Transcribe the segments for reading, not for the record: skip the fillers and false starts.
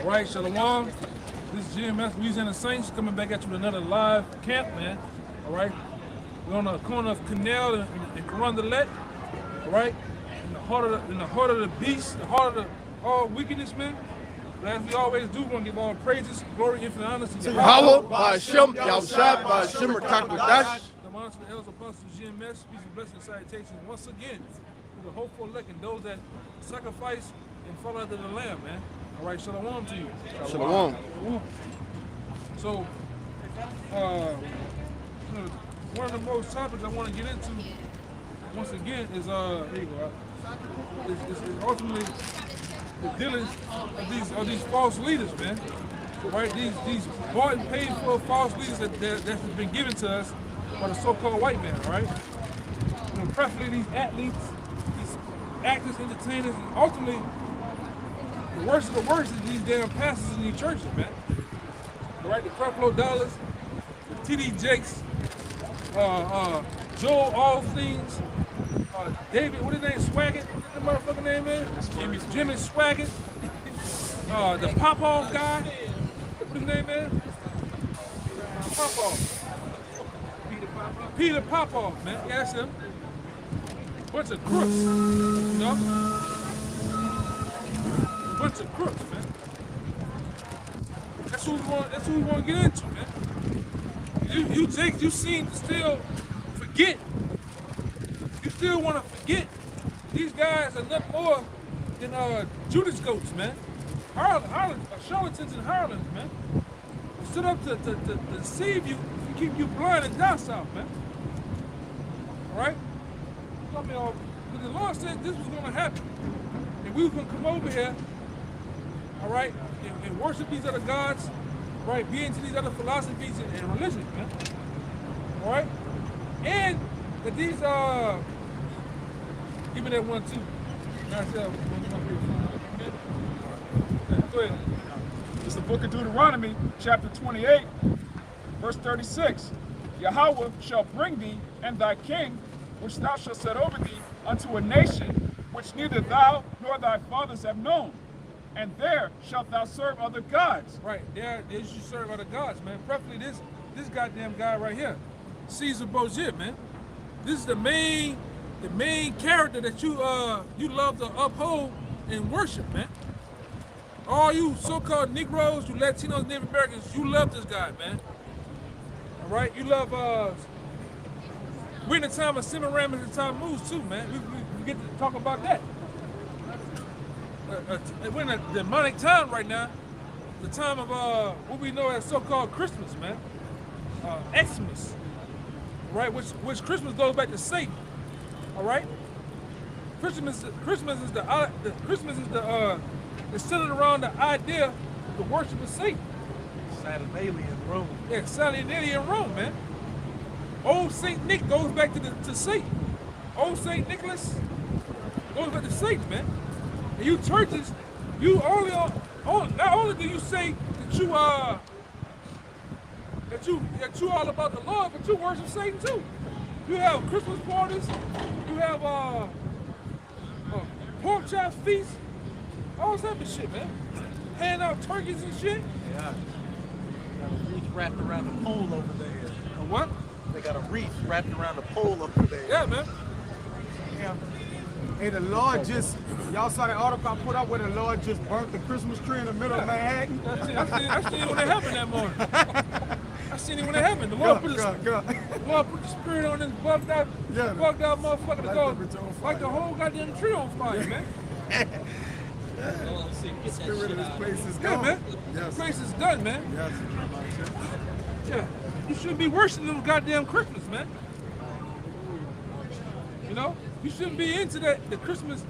Right, Shalom. This is GMS Louisiana Saints coming back at you with another live camp, man. All right, we're on the corner of Canal and Carondelet. All right, in the heart of the beast, the heart of the all wickedness, man. But as we always do, we're gonna give all praises, glory, infinite honor to Yahweh, Ba'Shem, Yahushua, Ba'Shem, Rakakwadash. The honor to the elders, apostles, GMS, peace and blessings, salutations once again to the hopeful elect and those that sacrifice and follow after the Lamb, man. All right, shalom to you. Shalom. So, one of the most topics I want to get into, once again, is here you go. Is ultimately the dealings of these false leaders, man. Right? These bought and paid for false leaders that has been given to us by the so-called white man, right? You know, preferably these athletes, these actors, entertainers, and ultimately the worst of the worst is these damn pastors in these churches, man. Right? The Creflo Dollars, the TD Jakes, Joel Allthings, David, what his name? Swaggart? What's the motherfucking name is? Jimmy Swaggart. The Popoff guy. What his name is? Popoff. Peter Popoff, man. Yeah, that's him. Bunch of crooks, you know? Bunch of crooks, man. That's who we want to get into, man. You Jakes, you seem to still forget. You still want to forget. These guys are nothing more than Judas goats, man. Charlatans and harlots, man. They stood up to deceive you and keep you blind and docile, man. All right? I mean, but the Lord said this was going to happen. And we were going to come over here, all right, and worship these other gods, right, be into these other philosophies and religions, man. All right? And that these, give me that one, too. Go ahead. It's the book of Deuteronomy, chapter 28, verse 36. Yahweh shall bring thee and thy king, which thou shalt set over thee, unto a nation which neither thou nor thy fathers have known. And there shalt thou serve other gods. Right, there you should serve other gods, man. Preferably this goddamn guy right here, Caesar Borgia, man. This is the main character that you love to uphold and worship, man. All you so-called Negroes, you Latinos, Native Americans, you love this guy, man. All right, you love we're in the time of Semiramis and time moves too, man. We get to talk about that. We're in a demonic time right now. The time of what we know as so-called Christmas, man. Xmas, right? Which Christmas goes back to Satan. All right. Christmas is it's centered around the idea of the worship of Satan. Saturnalian Rome. Yeah, Saturnalian Rome, man. Old Saint Nick goes back to Satan. Old Saint Nicholas goes back to Satan, man. And you churches, you not only do you say that you all about the Lord, but you worship Satan too. You have Christmas parties, you have pork chop feasts, all type of shit, man. Hand out turkeys and shit. Yeah. Got a wreath wrapped around the pole over there. A what? They got a wreath wrapped around the pole over there. Yeah, man. Yeah. Hey, the Lord just, y'all saw that article I put up where the Lord just burnt the Christmas tree in the middle of Manhattan? I seen it when it happened that morning. I seen it when it happened. The Lord put the spirit on this bugged out motherfucker to go like the whole goddamn tree on fire, man. The spirit of this place is Yeah, gone. man. Yes. This place is done, man. Yes. Yeah. You shouldn't be worshiping them goddamn Christmas, man. You know? You shouldn't be into the Christmas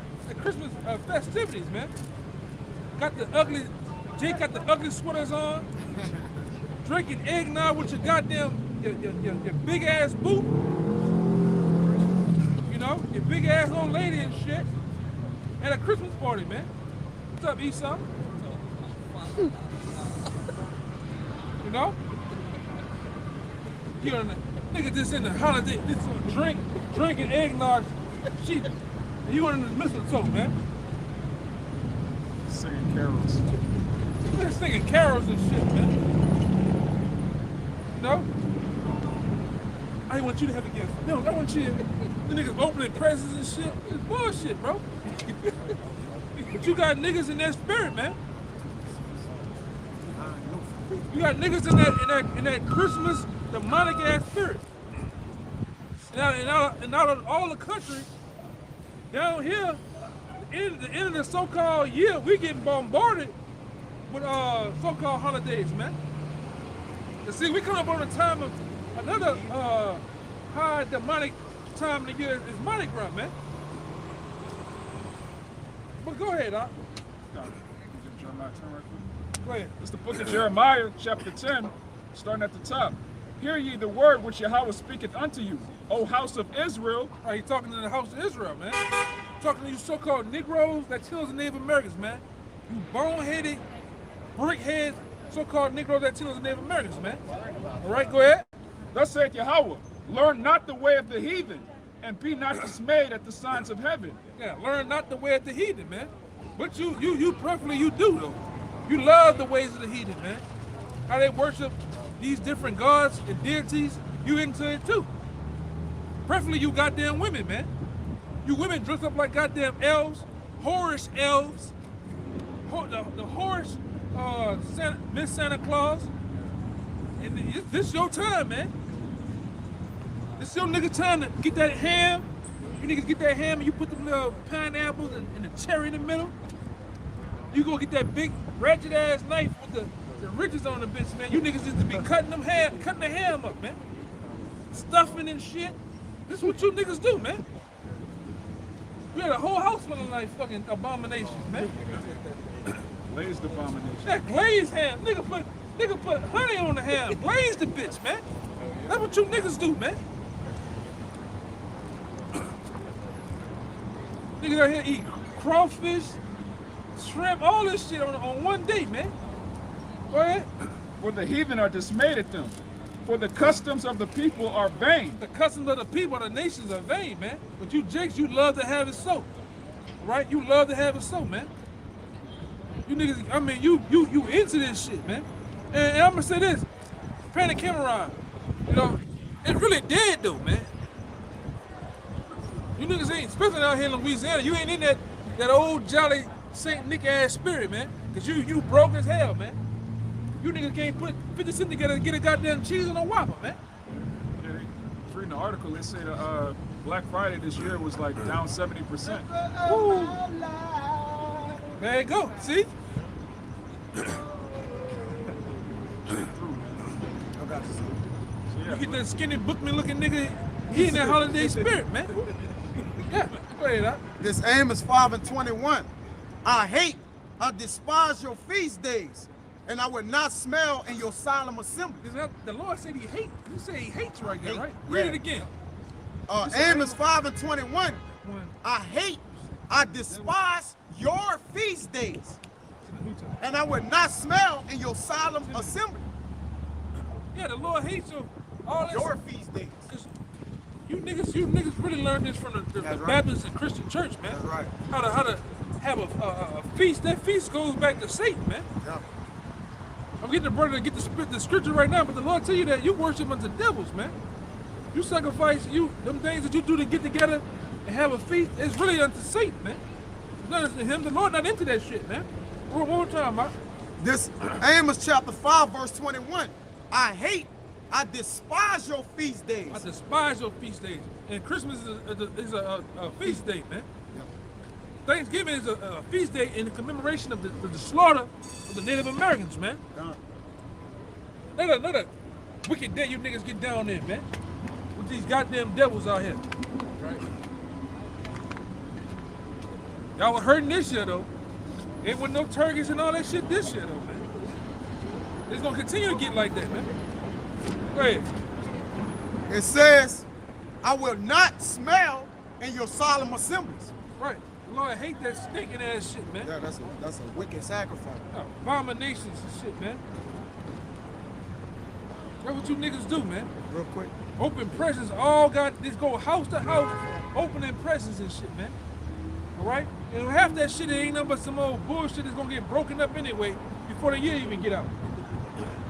festivities, man. Jake got the ugly sweaters on, drinking eggnog with your goddamn your big ass boot. You know, your big ass old lady and shit. At a Christmas party, man. What's up, Esau? You know? You know, nigga just in the holiday, this drinking eggnog, shit. And you in the mistletoe, man. Singing carols. They're singing carols and shit, man. No? I didn't want you to have a gift. No, I want you. The niggas opening presents and shit. It's bullshit, bro. But you got niggas in that spirit, man. You got niggas in that Christmas demonic ass spirit. And out of all the country, down here, the end of the so-called year, we getting bombarded with so-called holidays, man. You see, we come up on the time of another high demonic time of the year is Mardi Gras, man. But go ahead, Doc. Jeremiah 10 right quick. Go ahead. It's the book of Jeremiah, chapter 10, starting at the top. Hear ye the word which Yahweh speaketh unto you, O house of Israel. All right, he's talking to the house of Israel, man. Talking to you so-called Negroes that kills the Native Americans, man. You boneheaded, brickhead, so-called Negroes that kills the Native Americans, man. All right, go ahead. Thus saith Yahweh, learn not the way of the heathen, and be not dismayed at the signs of heaven. Yeah, learn not the way of the heathen, man. But you preferably you do, though. You love the ways of the heathen, man. How they worship these different gods and deities, you into it too. Preferably you goddamn women, man. You women dress up like goddamn elves, whorish elves, the whorish Miss Santa Claus. And this your time, man. This your nigga time to get that ham. You niggas get that ham and you put the little pineapples and the cherry in the middle. You gonna get that big ratchet ass knife with the ridges on the bitch, man. You niggas just to be cutting the ham up, man. Stuffing and shit. This is what you niggas do, man. You had a whole house full of like fucking abominations, man. Glazed abomination. That glazed ham, nigga put honey on the ham, glaze the bitch, man. That's what you niggas do, man. Niggas out here eat crawfish, shrimp, all this shit on one day, man. Go ahead. For the heathen are dismayed at them, for the customs of the people are vain. The customs of the people, the nations are vain, man. But you jakes, you love to have it so. Right? You love to have it so, man. You niggas, I mean, you into this shit, man. And I'm gonna say this, Panic Cameron, you know, it's really dead though, man. You niggas ain't, especially out here in Louisiana, you ain't in that old jolly Saint Nick ass spirit, man. Cause you broke as hell, man. You niggas can't put 50 cents together and get a goddamn cheese on a Whopper, man. Yeah, reading the article, they say Black Friday this year was like down 70%. Woo. There you go, see? You get that skinny bookman looking nigga, he in that holiday spirit, man. Yeah, go ahead, huh? This Amos 5:21. I despise your feast days, and I would not smell in your solemn assembly. The Lord said he hates. You say he hates right there, Hate, right? yeah. Read it again. Amos 5:21. I despise your feast days, and I would not smell in your solemn assembly. Yeah, the Lord hates all this. Your feast days. You niggas really learned this from the right. Baptist and Christian church, man. That's right. How to have a feast. That feast goes back to Satan, man. Yeah. I'm getting the brother to get the scripture right now, but the Lord tell you that you worship unto devils, man. You sacrifice them things that you do to get together and have a feast. It's really unto Satan, man. It's not unto him. The Lord not into that shit, man. One more time, man. This Amos chapter 5 verse 21. I despise your feast days. I despise your feast days. And Christmas is a feast day, man. Thanksgiving is a feast day in commemoration of the slaughter of the Native Americans, man. Another wicked day you niggas get down there, man. With these goddamn devils out here. Right? Y'all were hurting this year, though. Ain't with no turkeys and all that shit this year, though, man. It's gonna continue to get like that, man. Go ahead. It says, I will not smell in your solemn assemblies. Right. Lord, I hate that stinking ass shit, man. Yeah, that's a wicked sacrifice. Abominations and shit, man. That's what you niggas do, man. Real quick. Open presents, all got this go house to house, opening presents and shit, man. All right? And half that shit ain't nothing but some old bullshit that's gonna get broken up anyway. before the year even get out.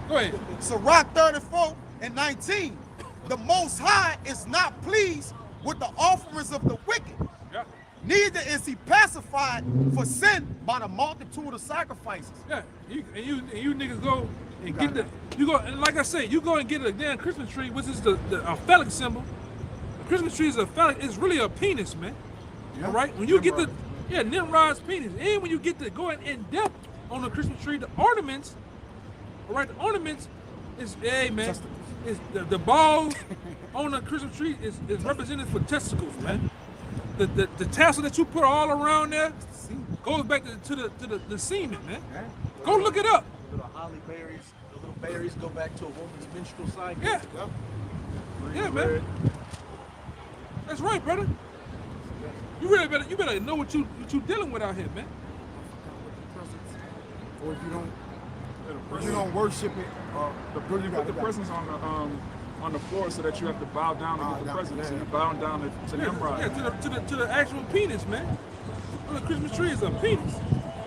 Go ahead. Sirach 34 and 19. The Most High is not pleased with the offerings of the wicked. Yeah. Neither is he pacified for sin by the multitude of sacrifices. Yeah. You niggas go and get and like I say, you go and get a damn Christmas tree, which is the phallic symbol. The Christmas tree is a phallic, it's really a penis, man. Yeah. All right? When you get Nimrod's penis, and when you get to going in depth on the Christmas tree, the ornaments, all right, the ornaments is, hey man, is the balls on the Christmas tree is represented for testicles, man. The tassel that you put all around there goes back to the semen, man. Go look it up. The little holly berries, the little berries go back to a woman's menstrual cycle. Yeah. Yeah, man. That's right, brother. You better know what you dealing with out here, man. Or if you don't worship it, You put the presents on the floor so that you have to bow down to get the presents. And you bow down to Nimrod. Yeah, to the actual penis, man. The Christmas tree is a penis.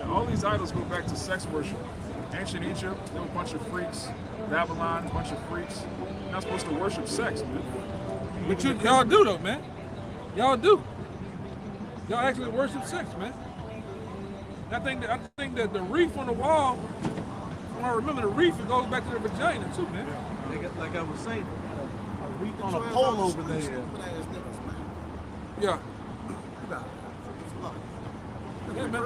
And all these idols go back to sex worship. Ancient Egypt, there were a bunch of freaks. Babylon, a bunch of freaks. You're not supposed to worship sex, man. But y'all do though, man. Y'all do. Y'all actually worship sex, man. I think that the reef on the wall, when I remember the reef, it goes back to the vagina too, man. Like I was saying, a wreath on a pole over there. Yeah. Yeah, man.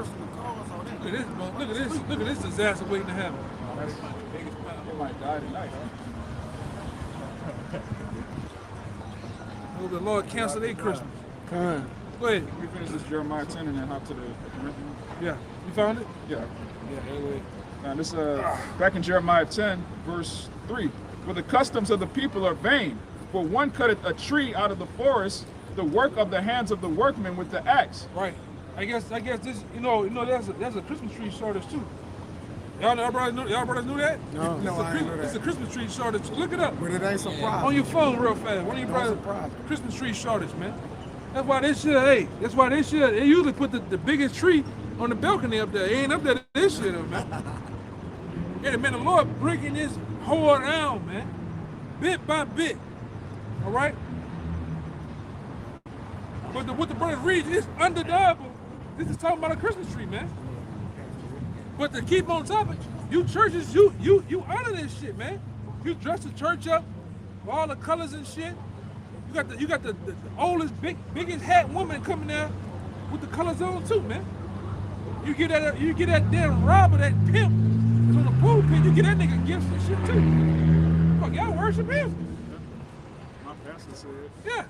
Look at this disaster waiting to happen. You might die tonight, huh? Oh, the Lord cancel their Christmas. Go ahead. We finish this Jeremiah 10 and then hop to the Corinthians. Yeah. You found it? Yeah. Yeah. Now this back in Jeremiah 10, verse 3. For the customs of the people are vain. For one cutteth a tree out of the forest, the work of the hands of the workmen with the axe. Right. I guess this, that's a Christmas tree shortage too. Y'all brothers knew that? No, I ain't know that. It's a Christmas tree shortage. Look it up. But it ain't surprising. On your phone real fast. One of your brothers, Christmas tree shortage, man. That's why they usually put the biggest tree on the balcony up there. It ain't up there this year, man. Yeah, man, the Lord breaking this whole down, man. Bit by bit. All right? But what the brother reads is undeniable. This is talking about a Christmas tree, man. But to keep on topic, you churches, you honor this shit, man. You dress the church up with all the colors and shit. You got the oldest, biggest hat woman coming out with the colors on too, man. You get that damn robber, that pimp that's on the pulpit, you get that nigga gifts and shit too. Fuck, y'all worship him. My pastor said. Yeah.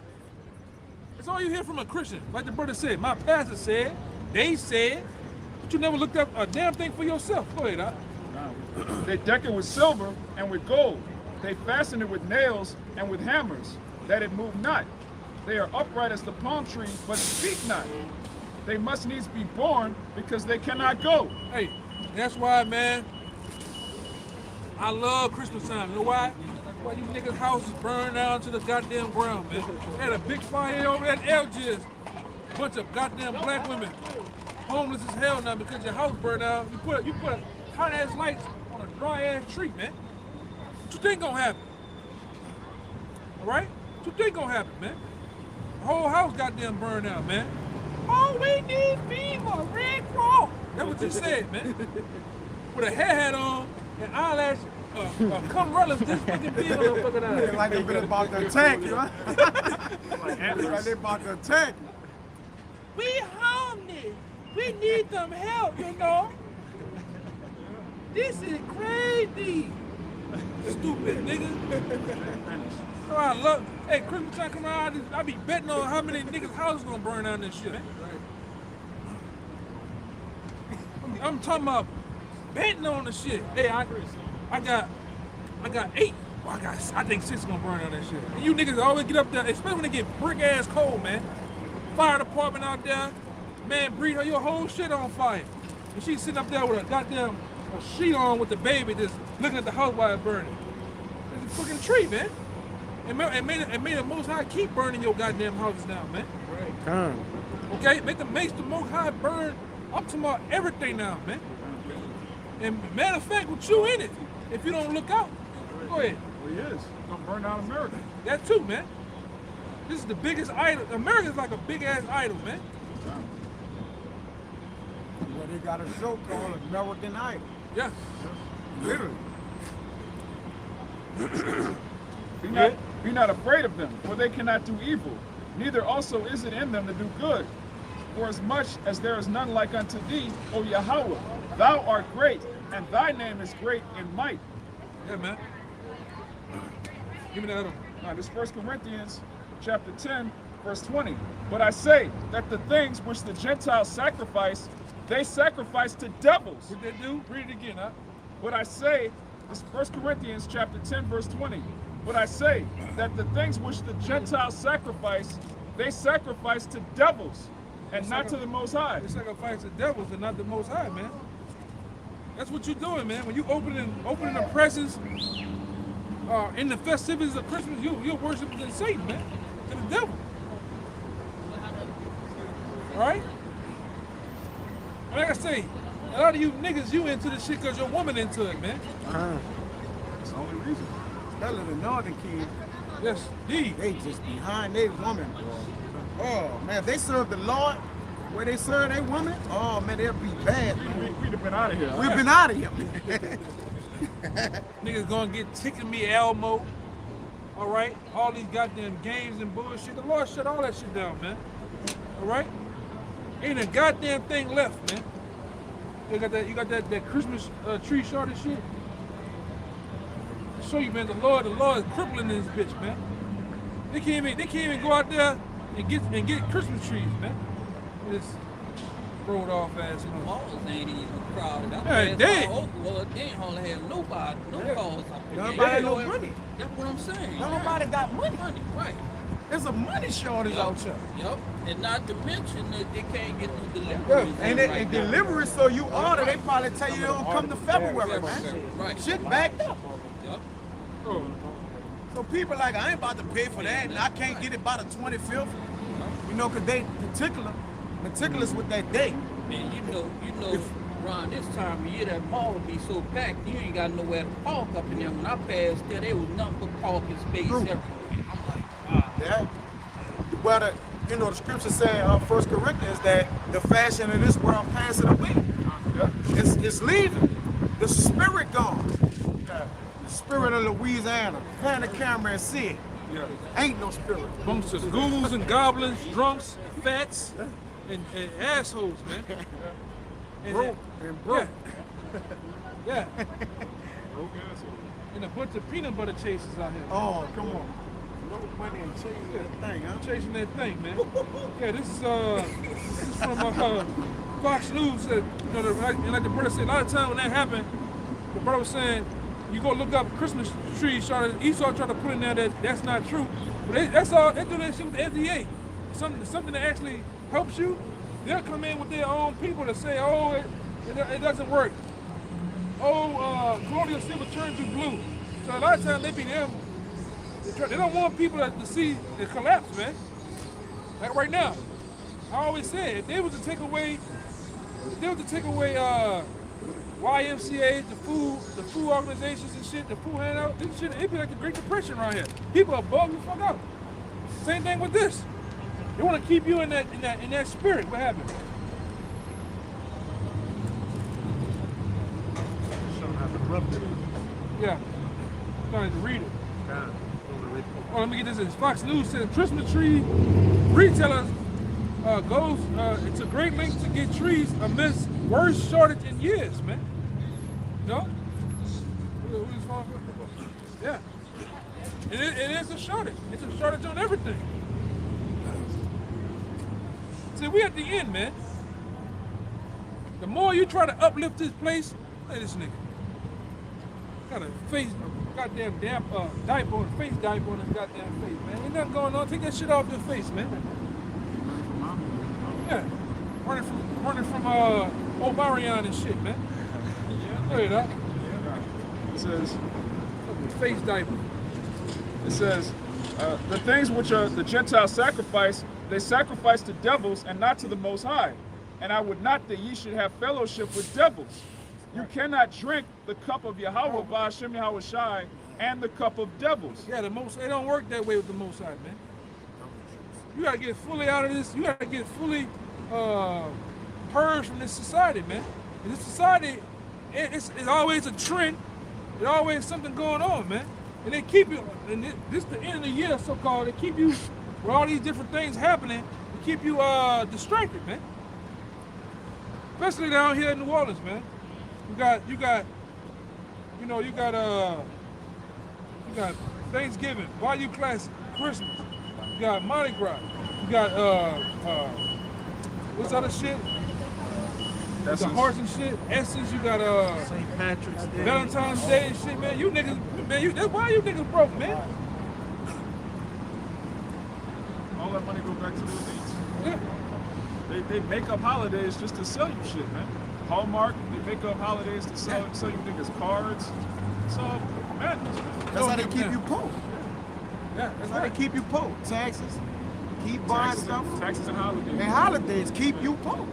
That's all you hear from a Christian. Like the brother said, my pastor said, they said, but you never looked up a damn thing for yourself. Go ahead, Doc. They deck it with silver and with gold. They fasten it with nails and with hammers, that it move not. They are upright as the palm tree, but speak not. They must needs be born because they cannot go. Hey, that's why, man, I love Christmas time. You know why? Why you niggas' houses burn down to the goddamn ground, man. They had a big fire over at Algiers. Bunch of goddamn black women. Homeless as hell now because your house burned down. You put hot ass lights on a dry ass tree, man. What you think gonna happen? Alright? What you think gonna happen, man? The whole house goddamn burned out, man. Oh, we need FEMA, Red Cross. That's what you said, man. With a hair hat on and eyelash, come relish this fucking big motherfucker out. It's like they've been about to attack you, huh? Like they about to attack you. We homeless. We need some help, you know. This is crazy. Stupid nigga. Oh, I love. Hey, Christmas time come around, I be betting on how many niggas' houses gonna burn down this shit. I'm talking about betting on the shit. Hey, I got 8. Well, I think 6 gonna burn down that shit. And you niggas always get up there, especially when they get brick ass cold, man. Fire department out there, man, breathe your whole shit on fire. And she's sitting up there with a goddamn sheet on with the baby, just looking at the house while it's burning. It's a fucking tree, man. And may the Most High keep burning your goddamn houses down, man. Okay, make the Most High burn up to everything now, man. And matter of fact, with you in it, if you don't look out, go ahead. Well, he is. Gonna burn down America. That too, man. This is the biggest idol. America's like a big ass idol, man. Well, they got a show called American Idol. Yeah. Literally. Be not afraid of them, for they cannot do evil. Neither also is it in them to do good. For as much as there is none like unto thee, O Yahweh, thou art great, and thy name is great in might. Yeah, man. Give me that other one. Now, this 1 Corinthians chapter 10, verse 20. But I say that the things which the Gentiles sacrifice, they sacrifice to devils. What they do? Read it again, huh? But I say, this 1 Corinthians chapter 10, verse 20. But I say that the things which the Gentiles sacrifice, they sacrifice to devils, and not to the Most High. They sacrifice the devils and not the Most High, man. That's what you're doing, man. When you opening the presents in the festivities of Christmas, you're worshiping Satan, man, and the devil. All right? Like I say, a lot of you niggas, you into this shit because your woman into it, man. That's the only reason. Especially the Northern kids, Yes, indeed. they just behind their woman, bro. Oh, man, if they serve the Lord where they serve their woman, oh, man, they'll be bad, man. We'd have been out of here. We've been out of here. Niggas gonna get Ticket Me Elmo. All right? All these goddamn games and bullshit. The Lord shut all that shit down, man. All right? Ain't a goddamn thing left, man. You got that Christmas tree short and shit. I show you, man, the Lord is crippling this bitch, man. They can't even go out there and get Christmas trees, man. This rolled off ass, you know. Malls ain't even crowded. Hey, they- Well, they ain't hardly have nobody, no calls up there. Nobody They no know money. That's what I'm saying. Nobody got money. Money, right. There's a money shortage out here. Yep. And not to mention that they can't get no Yeah, deliveries. and in right now. delivery, so you order, they probably tell you they don't come to February, man. Right. Shit backed up. Yep. So people like, I ain't about to pay for that, and I can't get it by the 25th. You know, because they meticulous with that date. And you know, around this time of year, that mall would be so packed, you ain't got nowhere to park up in there. When I passed there was nothing but parking space True. everywhere. I'm like, Yeah. Well, the scripture said, 1 Corinthians, that the fashion of this world passing away. It's leaving. The spirit gone. The spirit of Louisiana. Pan the camera and see it. Yeah. Ain't no spirit. Bunch of ghouls and goblins, drunks, fats, and assholes, man. And, Broke and broke. Yeah. And a bunch of peanut butter chasers out here. Oh, come on. No money and chasing that thing, huh? Chasing that thing, man. Yeah, this is from Fox News. You know, like the brother said, a lot of times when that happened, the brother was saying, you go look up Christmas trees. Esau tried to put in there that's not true. But that's all. They do that shit with the FDA. Something that actually helps you. They'll come in with their own people to say, oh, it doesn't work. Oh, colonial silver turns you blue. So a lot of times they be them. They don't want people to see the collapse, man. Like right now, I always say, if they was to take away YMCA, the food organizations and shit, the food handout, this shit, it'd be like the Great Depression around here. People are bugging the fuck out. Same thing with this. They want to keep you in that spirit. What happened? Yeah. I'm trying to read it. Oh, let me get this. It's Fox News says Christmas tree retailers goes to great lengths to get trees amidst worst shortage in years, man. You know? Who is falling for? Yeah. It is a shortage. It's a shortage on everything. See, we at the end, man. The more you try to uplift this place, look at this nigga. Got a face, goddamn diaper on, face diaper on his goddamn face, man. Ain't nothing going on. Take that shit off your face, man. Yeah. Running from Obarian and shit, man. Look at that. It says, face diaper. It says, the things which the Gentiles sacrifice, they sacrifice to devils and not to the Most High. And I would not that ye should have fellowship with devils. You cannot drink the cup of Yahweh, Ba'ashem Yahweh Shai, and the cup of devils. Yeah, it don't work that way with the Most High, man. You gotta get fully out of this. You gotta get fully purged from this society, man. And this society, it's always a trend. There's always something going on, man. And they keep you, and this the end of the year, so-called, they keep you with all these different things happening to keep you distracted, man. Especially down here in New Orleans, man. You got Thanksgiving, Bayou Classic, Christmas. You got Mardi Gras. You got what's other shit? The hearts and shit. Essence. You got St. Patrick's Day. Valentine's Day and shit, man. You niggas, man. That's why you niggas broke, man. All that money go back to the elites. Yeah. They make up holidays just to sell you shit, man. Hallmark, they make up holidays to sell you niggas cards. It's all madness, man. That's how they keep you poor. Yeah, That's how they keep you poor. Taxes. Keep buying stuff. Taxes and holidays. And holidays keep you poor.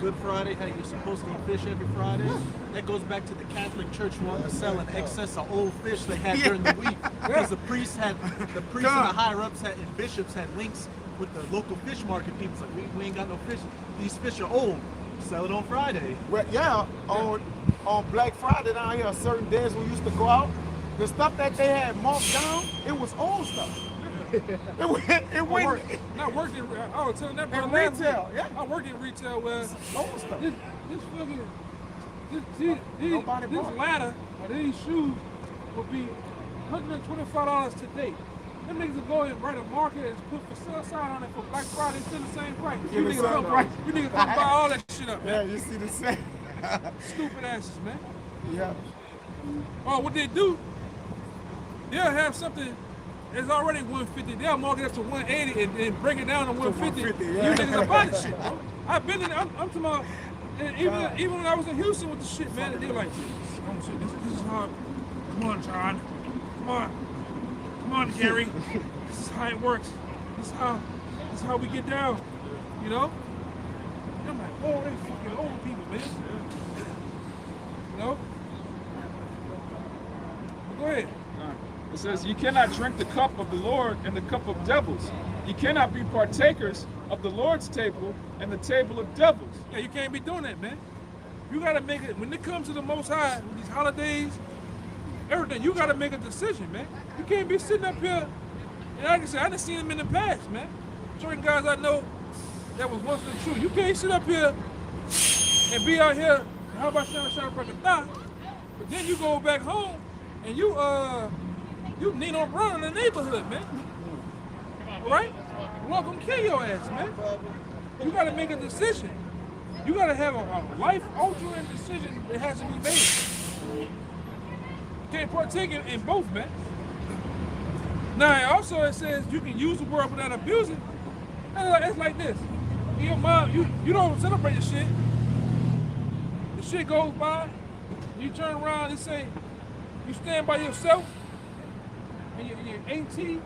Good Friday, how you're supposed to eat fish every Friday. That goes back to the Catholic Church wanting to sell an excess of old fish they had during the week because the priests and the higher ups and bishops had links with the local fish market people. Like we ain't got no fish. These fish are old. Sell it on Friday. Well, yeah, on Black Friday down here, certain days we used to go out. The stuff that they had marked down, it was old stuff. it went. Not working. I was telling that brother In last retail, week, yeah. I work in retail where Old stuff. this fucking Nobody this bought it. ladder or these shoes would be $125 today. Them niggas will go and write a market and put for sale sign on it for Black Friday, still the same price. You the niggas same come price. You niggas come buy all that shit up, Yeah, man. you see the same. Stupid asses, man. Yeah. Oh, what they do, they'll have something that's already 150. They'll mark it up to 180 and then bring it down to 150. 150, yeah. You niggas are buying the shit, bro. I've been in. I'm talking about. And even when I was in Houston with the shit, man, and they were like, this is hard. Come on, John. Come on, Gary. This is how it works. This is how we get down. You know? And I'm like, oh, they fucking old people, man. You know? Go ahead. It says, you cannot drink the cup of the Lord and the cup of devils. You cannot be partakers of the Lord's table and the table of devils. Yeah, you can't be doing that, man. You gotta make it, when it comes to the Most High, with these holidays, everything, you gotta make a decision, man. You can't be sitting up here, and like I said, I done seen them in the past, man. Certain guys I know that was once the truth. You can't sit up here and be out here, how about Shana Prakatah, but then you go back home and you Nino Brown in the neighborhood, man. Right? Welcome, kill your ass, man. You gotta make a decision. You gotta have a life-altering decision that has to be made. You can't partake in both, man. Now, also it says you can use the word without abusing. It's like this. Your mom, you don't celebrate the shit. The shit goes by. You turn around and say, you stand by yourself, and your auntie,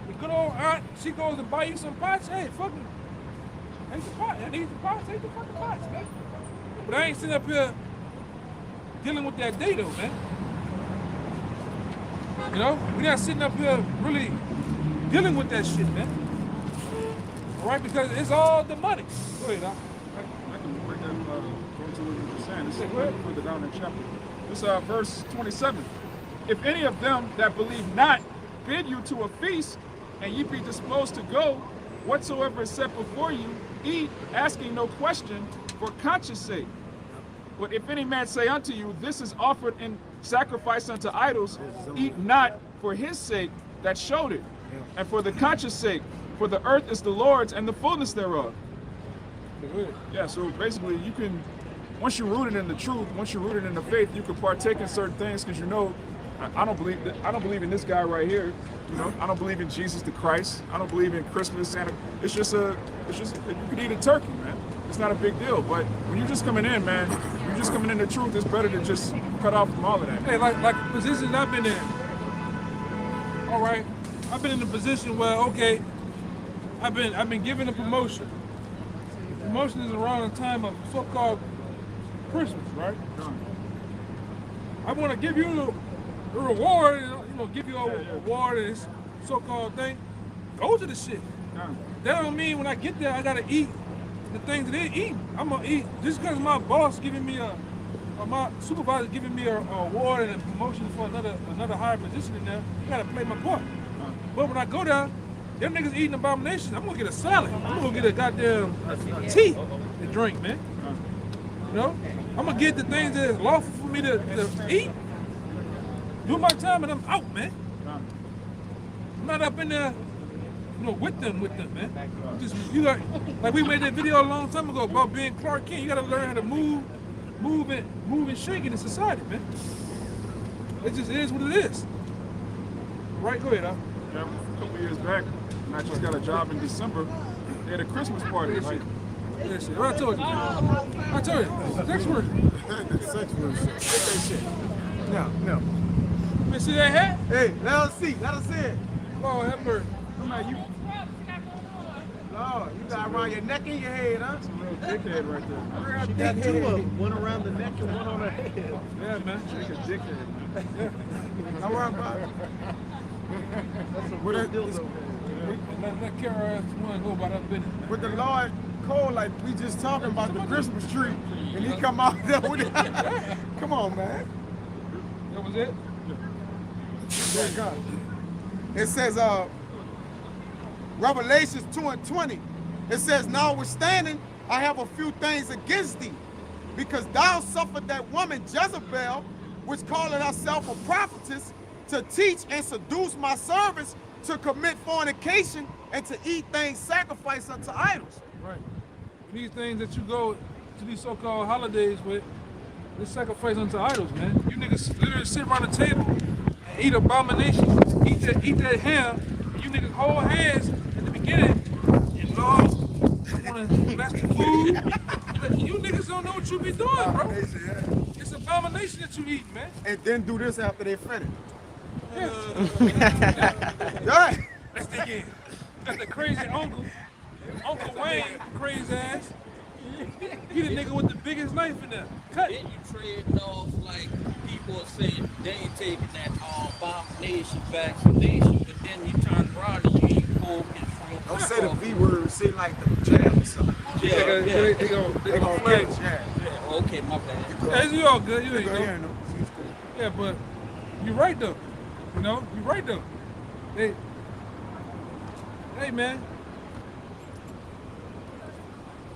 the good old aunt, she goes to buy you some pots. Hey, fucking, take the pot. I need the pots. Take the fucking pots, man. But I ain't sitting up here dealing with that day, though, man. You know, we're not sitting up here really dealing with that shit, man. All right, because it's all the money. Go ahead, Doc. I can break that go to what you were saying. This is further down in the chapter. This is verse 27. If any of them that believe not bid you to a feast, and ye be disposed to go, whatsoever is set before you, eat, asking no question, for conscience sake. But if any man say unto you, this is offered in sacrifice unto idols, eat not for his sake that showed it, and for the conscience sake, for the earth is the Lord's and the fullness thereof. Yeah, so basically you can, once you're rooted in the truth, once you're rooted in the faith, you can partake in certain things because you know, I don't believe in this guy right here. You know, I don't believe in Jesus the Christ. I don't believe in Christmas, Santa. It's just you can eat a turkey, man. It's not a big deal. But when you're just coming in, man, you're just coming in the truth. It's better to just cut off from all of that. Hey, like positions I've been in. All right, I've been in a position where okay, I've been given a promotion. Promotion is around the time of so-called Christmas, right? I want to give you a reward, give you a reward and this so-called thing. Go to the shit. That don't mean when I get there I gotta eat the things that they eat. I'm gonna eat just because my boss giving me or my supervisor giving me a award and a promotion for another higher position in there. I gotta play my part. But when I go there, them niggas eating abominations. I'm gonna get a salad. I'm gonna get a goddamn tea to drink, man. You know, I'm gonna get the things that is lawful for me to eat. Do my time and I'm out, man. I'm not up in there, with them, man. You got, like we made that video a long time ago about being Clark Kent. You gotta learn how to move and shake in society, man. It just is what it is. Right, go ahead, Yeah, a couple years back, and I just got a job in December. They had a Christmas party. Like, Yeah, shit. What I told you, man. I told you, sex work. Sex work. Get that shit. No. You see that hat? Hey, let us see it. Lord have mercy. I'm like, you Lord, you got around your neck and your head, huh? a real dickhead right there. She got two of them, one around the neck and one on her head. Yeah, man. Like a dickhead, man. Don't worry about it. That's a real dildo. Let Kara ask one go about that business. With the Lord Cole, like we just talking about the Christmas tree, and he come out there with it. Come on, man. That was it? There you go. It says, Revelations 2:20. It says, notwithstanding, I have a few things against thee, because thou suffered that woman Jezebel, which calleth herself a prophetess, to teach and seduce my servants to commit fornication and to eat things sacrificed unto idols. Right. These things that you go to these so-called holidays with, they sacrifice unto idols, man. You niggas literally sit around the table and eat abominations, eat that ham, and you niggas hold hands at the beginning, and Lord, I wanna bless the food. But you niggas don't know what you be doing, bro. It's abomination that you eat, man. And then do this after they finish. Yeah. Right. Let's dig in. Got the crazy Uncle Wayne, crazy ass. He the nigga with the biggest knife in there. Cut. Then you trading off like people are saying they ain't taking that abomination vaccination, but then you turn around and you eat pork and shrimp. Don't say the V word, say like the jab or something. Yeah, They gonna flex. flex. Yeah. Okay, my bad. Hey, you all good. You ain't Go know. ahead, no. Yeah, but you're right though. You're right though. Hey man.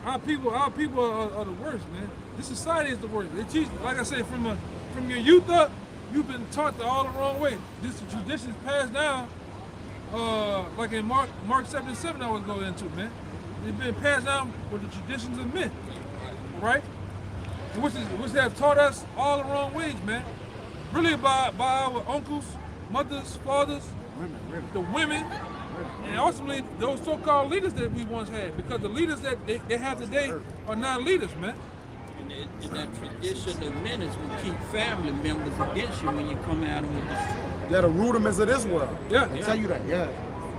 Our people are the worst, man. This society is the worst. They teach, like I said, from your youth up, you've been taught the all the wrong way. This tradition is passed down, like in Mark 7:7 I was going into, man. It's been passed down with the traditions of men, right? Which have taught us all the wrong ways, man. Really by our uncles, mothers, fathers, the women, and ultimately those so-called leaders that we once had, because the leaders that they have today are not leaders, man. And that tradition of menace will keep family members against you when you come at them with the truth. They're the rudiments of this world. Yeah. They tell you that, yeah.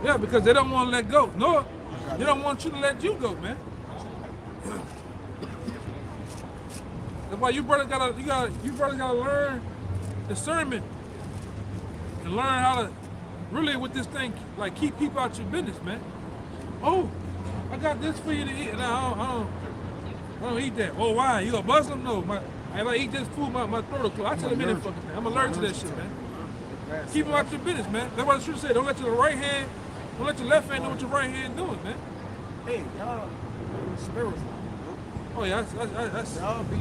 Yeah, because they don't want to let go. No, they don't want you to let you go, man. That's why you brothers gotta learn discernment and learn how to really with this thing, like keep people out your business, man. Oh, I got this for you to eat, and I don't eat that. Oh, why? You a Muslim? No, if I eat this food, my throat will close. I tell them any fucking thing. I'm allergic to that shit, man. Keep them out your business, man. That's what I should say. Don't let your right hand, don't let your left hand know what your right hand doing, man. Hey, y'all spiritual. Oh yeah, that's Y'all be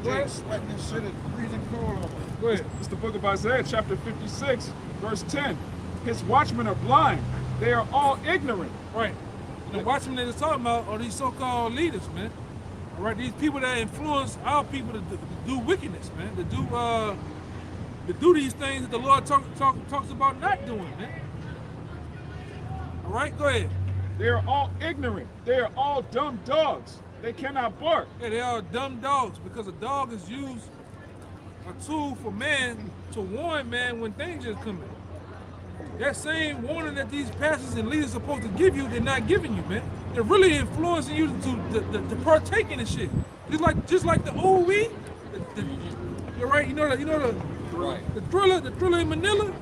Jake sweating and shit and freezing cold. go ahead. It's the book of Isaiah, chapter 56, verse 10. His watchmen are blind. They are all ignorant. Right. And the watchmen that is talking about are these so-called leaders, man. All right, these people that influence our people to do wickedness, man. To do these things that the Lord talks about not doing, man. All right, go ahead. They are all ignorant. They are all dumb dogs. They cannot bark. Yeah, they are dumb dogs because a dog is used a tool for man to warn man when danger is coming. That same warning that these pastors and leaders are supposed to give you, they're not giving you, man. they're really influencing you to partake in the shit. Just like the old weed. You're right. You know the thriller in Manila.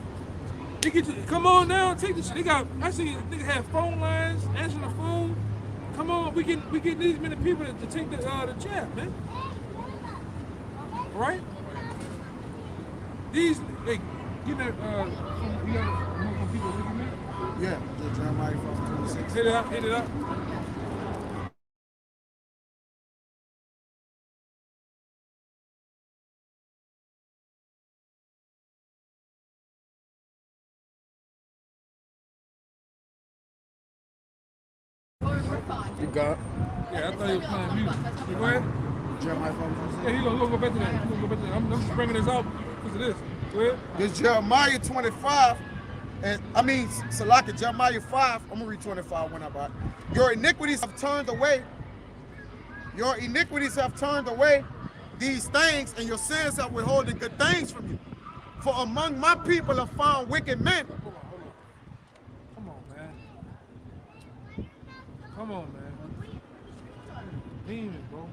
They get you come on now and take the shit. I see niggas have phone lines, answering the phone. Come on, we get these many people to take the jab, man. Right? These they give that you know people looking at. Yeah, the Jeremiah 4:26. Hit it up. You got it. Yeah, I thought he was playing music. You go ahead. Jeremiah 4:26. Yeah, he's gonna go back to that. I'm just bringing this out because of this. Go ahead. This Jeremiah 25, and I mean, Salaki, Jeremiah 5, I'm gonna read 25 when I buy it. Your iniquities have turned away. Your iniquities have turned away these things, and your sins have withholding good things from you. For among my people are found wicked men. Come on, man. Come on, man. Demons, bro.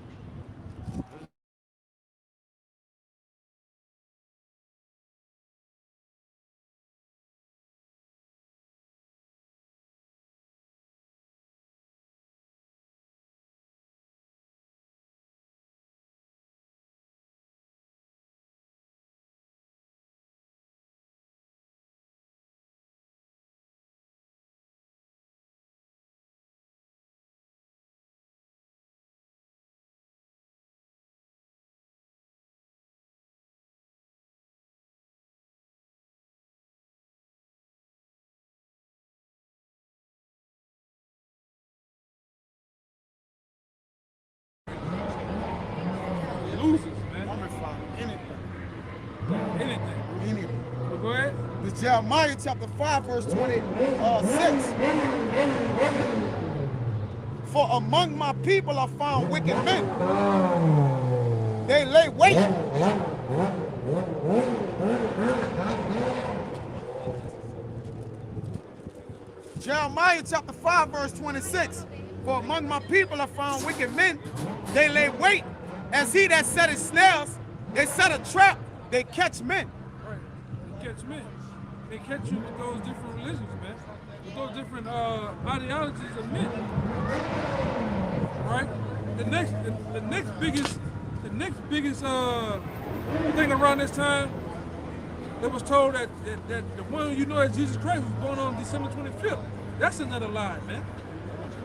Losers, man. I'm gonna find Anything. anything. But go ahead. This Jeremiah chapter 5, verse 26. For among my people are found wicked men. They lay wait. Jeremiah chapter 5, verse 26. For among my people are found wicked men. They lay wait. As he that setteth snares, they set a trap, they catch men. Right. They catch men. They catch you with those different religions, man. With those different ideologies of men. Right? The next biggest thing around this time, it was told that the one you know as Jesus Christ was born on December 25th. That's another lie, man.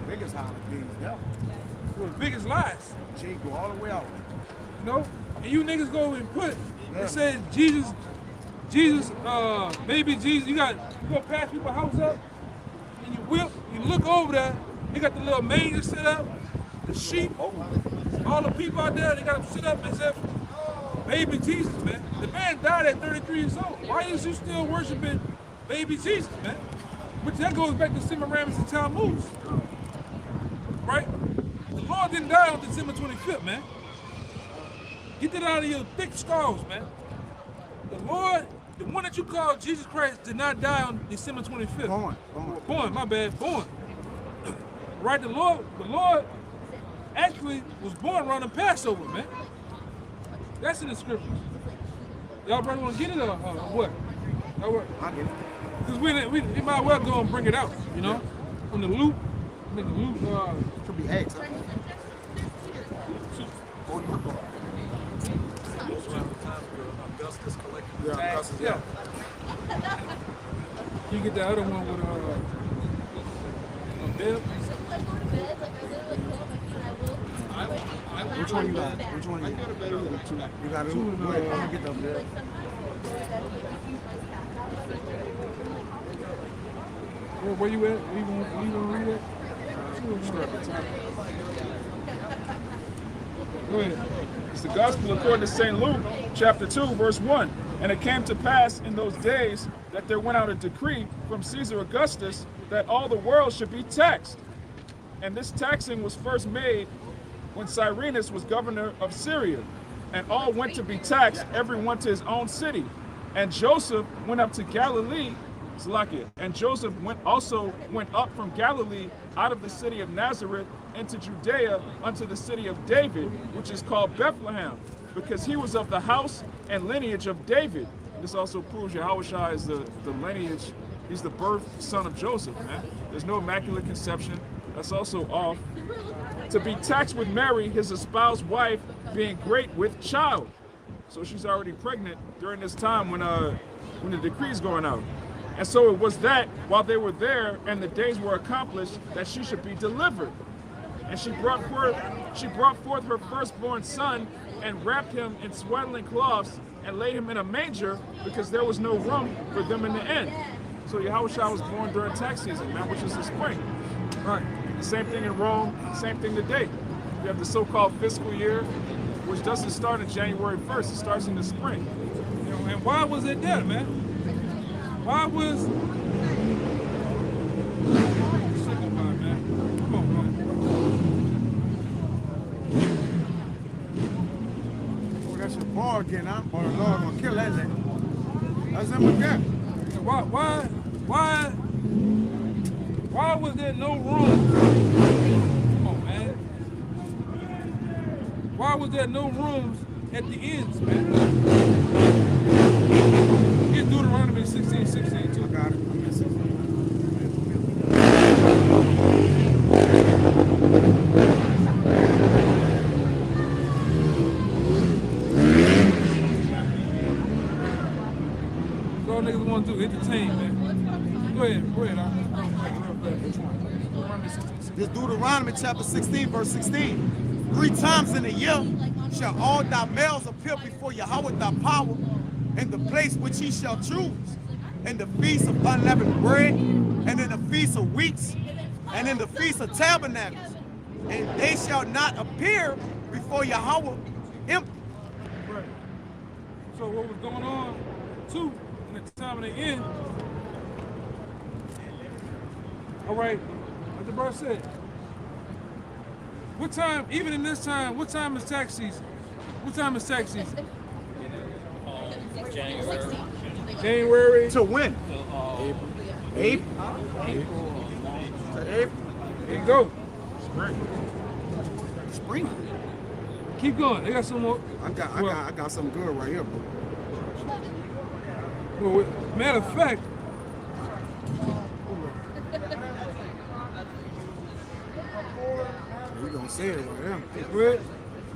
Biggest holidays, yeah. It was the biggest lies. G go all the way out. You know? And you niggas go and put, it says Jesus, baby Jesus, you go past people's house up, and you look over there, you got the little manger set up, the sheep, all the people out there, they got them set up and said, baby Jesus, man. The man died at 33 years old. Why is you still worshiping baby Jesus, man? But that goes back to Semiramis and Tammuz. Right? The Lord didn't die on December 25th, man. Get that out of your thick skulls, man. The Lord, the one that you call Jesus Christ, did not die on December 25th. Born, my bad, born. Right, the Lord actually was born around the Passover, man. That's in the scriptures. Y'all brother want to get it or what? I get it. Because we might well go and bring it out, you know? From the loop, make the loop, Could be eggs. Augustus collecting Yeah, tax. Augustus, yeah. You get the other one with Deb. Which one you got? Which one you got? You got it? Go ahead, I'm gonna get them there. Where you at? You gonna read it? Go ahead. It's the gospel according to St. Luke, chapter 2, verse 1. And it came to pass in those days that there went out a decree from Caesar Augustus that all the world should be taxed. And this taxing was first made when Cyrenius was governor of Syria. And all went to be taxed, every one to his own city. And Joseph went up to Galilee, Salakia. And Joseph also went up from Galilee out of the city of Nazareth into Judea unto the city of David, which is called Bethlehem, because he was of the house and lineage of David. This also proves Yahushua is the lineage. He's the birth son of Joseph, man. There's no immaculate conception. That's also off. To be taxed with Mary, his espoused wife, being great with child. So she's already pregnant during this time when the decree's going out. And so it was that while they were there and the days were accomplished that she should be delivered. And she brought forth her firstborn son and wrapped him in swaddling cloths and laid him in a manger because there was no room for them in the inn. So Yahushua was born during tax season, man, which is the spring. Right. The same thing in Rome, same thing today. You have the so-called fiscal year, which doesn't start on January 1st. It starts in the spring. You know, and why was it there, man? Why was... man. Come on, man. Oh, that's your ball again, huh? Oh, the Lord gonna kill that nigga. That's him again. Why was there no room? Come on, man. Why was there no rooms at the ends, man? Get Deuteronomy 16:16 too. I got it. I'm missing. That's all niggas want to do, entertain, man. Go ahead. This Deuteronomy chapter 16, verse 16. 3 times in a year shall all thy males appear before Yahweh thy power in the place which he shall choose, in the feast of unleavened bread, and in the feast of weeks, and in the feast of tabernacles. And they shall not appear before Yahweh empty. Right. So what was going on, too, in the time of the end? All right, like the verse said. What time, even in this time, what time is tax season? What time is tax season? January. To when? April. There you go. Spring. Keep going. They got some more. I got something good right here, bro. Well, matter of fact, We gonna say it right here. Red,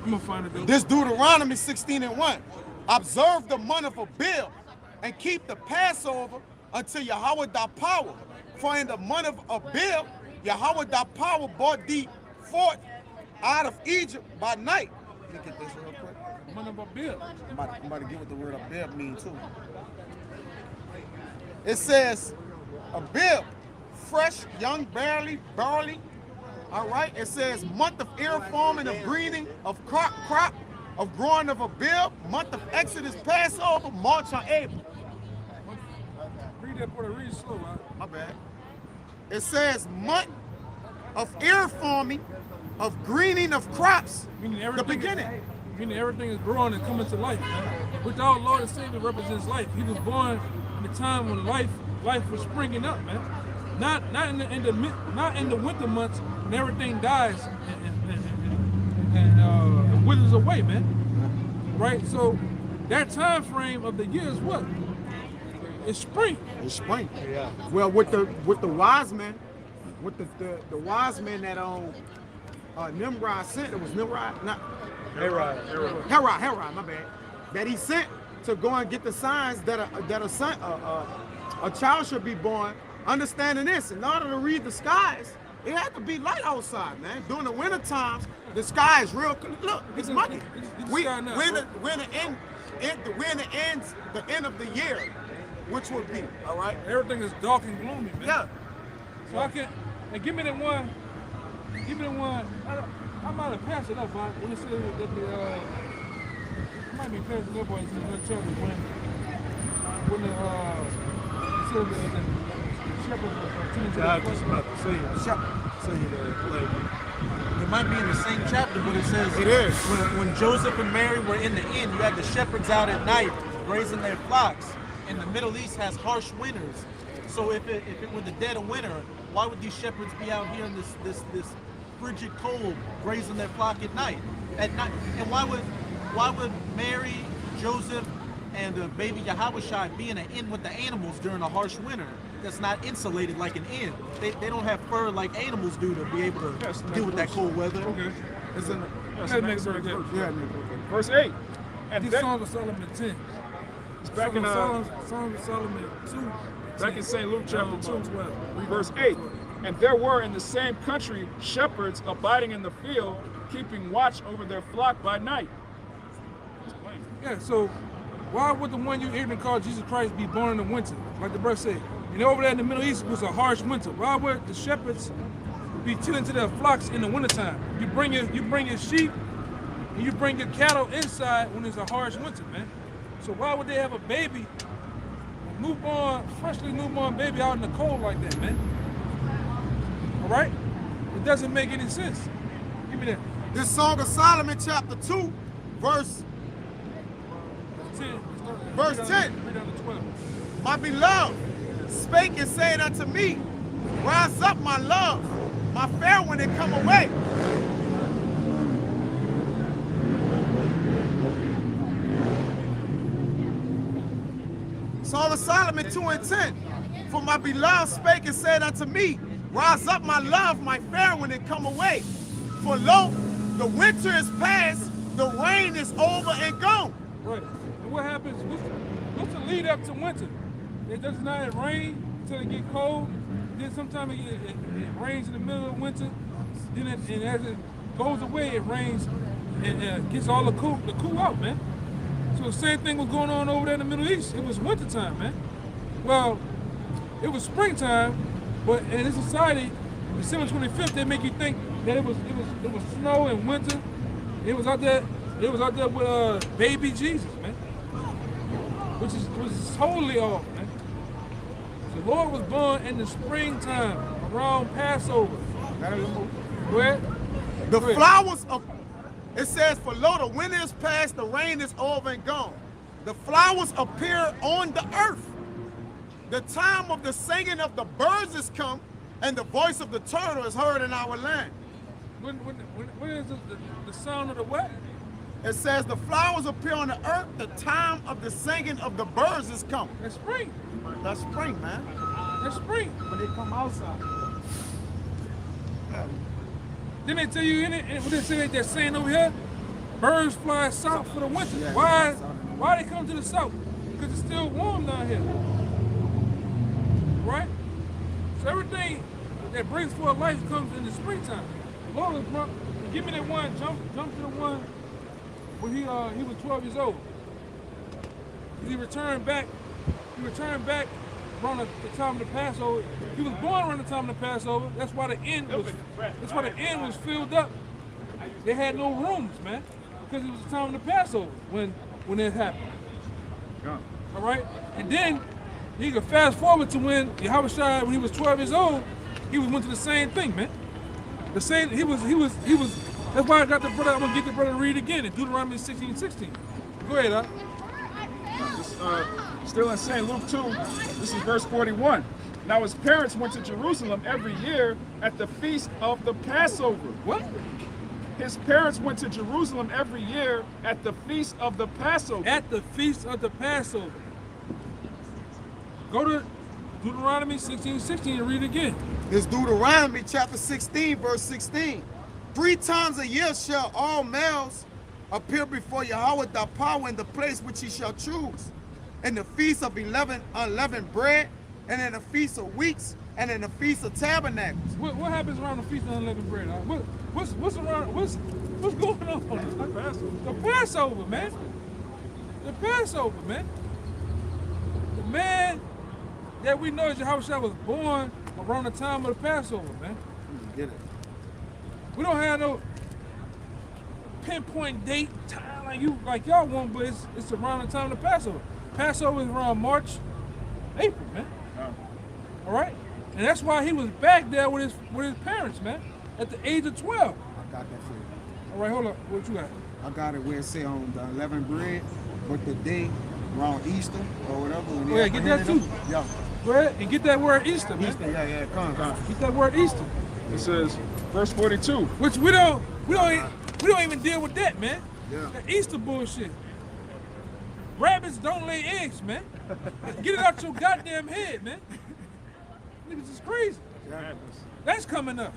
I'm gonna find it though. This Deuteronomy 16:1. Observe the month of Abib and keep the Passover until Yahweh thy power. For in the month of Abib, Yahweh thy power brought thee forth out of Egypt by night. Let me get this real quick. Month of Abib. I'm about to get what the word Abib means too. It says Abib, fresh, young, barley. All right. It says month of ear forming, of greening, of crop, of growing of Abib, month of Exodus, Passover, March or April. Read that part, read slow, man. My bad. It says month of ear forming, of greening of crops. Meaning The everything beginning. Meaning everything is growing and coming to life. Which our Lord and Savior represents life. He was born in a time when life was springing up, man. Not in the winter months when everything dies and withers away, man. Right? So that time frame of the year is what? It's spring. It's spring. Yeah. Well, with the wise men, with the wise men that Nimrod sent, it was Nimrod, not Herod, my bad. That he sent to go and get the signs that a child should be born. Understanding this, in order to read the skies, it had to be light outside, man. During the winter times, the sky is real. Look, it's muggy. We're in the end of the year, which would be all right. Everything is dark and gloomy, man. Yeah. So I can, and give me the one. I might have passed it up, but when it said that it might be passed it up, but it's in the chapter when it said that the shepherds were tending to I the was about to say that. It might be in the same chapter, but it says It is. when Joseph and Mary were in the inn, you had the shepherds out at night grazing their flocks. And the Middle East has harsh winters. So if it were the dead of winter, why would these shepherds be out here in this frigid cold, grazing their flock at night? And why would Mary, Joseph, and the baby Yahushua be in an inn with the animals during a harsh winter that's not insulated like an inn? They don't have fur like animals do to be able to deal with that cold weather. Okay. It's in the, Yes, That next makes verse. sense. yeah, Verse 8. And This then, Song of Solomon 10. back in Song of Solomon 2. back in St. Luke chapter 2, 12. verse 8. And there were in the same country shepherds abiding in the field, keeping watch over their flock by night. Explain. Yeah, so why would the one you ignorant call Jesus Christ be born in the winter? Like the verse said. And over there in the Middle East it was a harsh winter. Why would the shepherds be tending to their flocks in the wintertime? You bring your sheep and you bring your cattle inside when it's a harsh winter, man. So why would they have a baby, freshly newborn baby out in the cold like that, man? All right? It doesn't make any sense. Give me that. This Song of Solomon, chapter 2, verse 10. Verse Read 10. Read down to 12. My beloved spake and said unto me, rise up, my love, my fair one, and come away. Song of Solomon 2 and 10. For my beloved spake and said unto me, rise up, my love, my fair one, and come away. For lo, the winter is past, the rain is over and gone. Right. And what happens? What's the lead up to winter? It does not rain until it get cold. Then sometimes it rains in the middle of winter. Then and as it goes away, it rains and gets all the cool out, man. So the same thing was going on over there in the Middle East. It was wintertime, man. Well, it was springtime, but in this society, December 25th, they make you think that it was snow and winter. It was out there with baby Jesus, man. Which is totally off, man. The Lord was born in the springtime, around Passover. Go ahead. The Go ahead. flowers of, it says, for lo, the winter is past, the rain is over and gone. The flowers appear on the earth. The time of the singing of the birds is come, and the voice of the turtle is heard in our land. When is the sound of the what? It says, the flowers appear on the earth, the time of the singing of the birds is come. That's spring. That's spring, man. That's spring. When they come outside. Didn't they tell you in it? What they say they're saying over here? Birds fly south for the winter. Yeah. Why they come to the south? Because it's still warm down here. Right? So everything that brings forth life comes in the springtime. Lord was brought, give me that one, jump to the one when he was 12 years old. He returned back around the time of the Passover. He was born around the time of the Passover. That's why the inn was filled up. They had no rooms, man, because it was the time of the Passover when it happened. All right, and then you can fast forward to when Yahushua, when he was 12 years old, he went to the same thing, man. The same. He was. That's why I got the brother. I'm gonna get the brother to read again in Deuteronomy 16:16. Go ahead, Doc. Still in St. Luke 2, this is verse 41. Now his parents went to Jerusalem every year at the feast of the Passover. What? His parents went to Jerusalem every year at the feast of the Passover. At the feast of the Passover. Go to Deuteronomy 16:16 and read it again. It's Deuteronomy chapter 16, verse 16. 3 times a year shall all males appear before Yahweh thy power in the place which he shall choose. In the feast of unleavened bread, and in the feast of weeks, and in the feast of tabernacles. What happens around the feast of unleavened bread? What's going on? The Passover. The Passover, man. The Passover, man. The man that we know as Yahushua was born around the time of the Passover, man. Get it? We don't have no pinpoint date time like y'all want, but it's around the time of the Passover. Passover is around March, April, man. All right, and that's why he was back there with his parents, man, at the age of 12. I got that for you. All right, hold up. What you got? I got it where it say on the unleavened bread, but the day around Easter or whatever. When Oh, yeah, get that too. Yeah. Go ahead and get that word Easter, man. Easter, yeah, come on. Get that word Easter. It says, verse 42. Which we don't even deal with that, man. Yeah. That Easter bullshit. Rabbits don't lay eggs, man. Get it out your goddamn head, man. Niggas is crazy. That's coming up.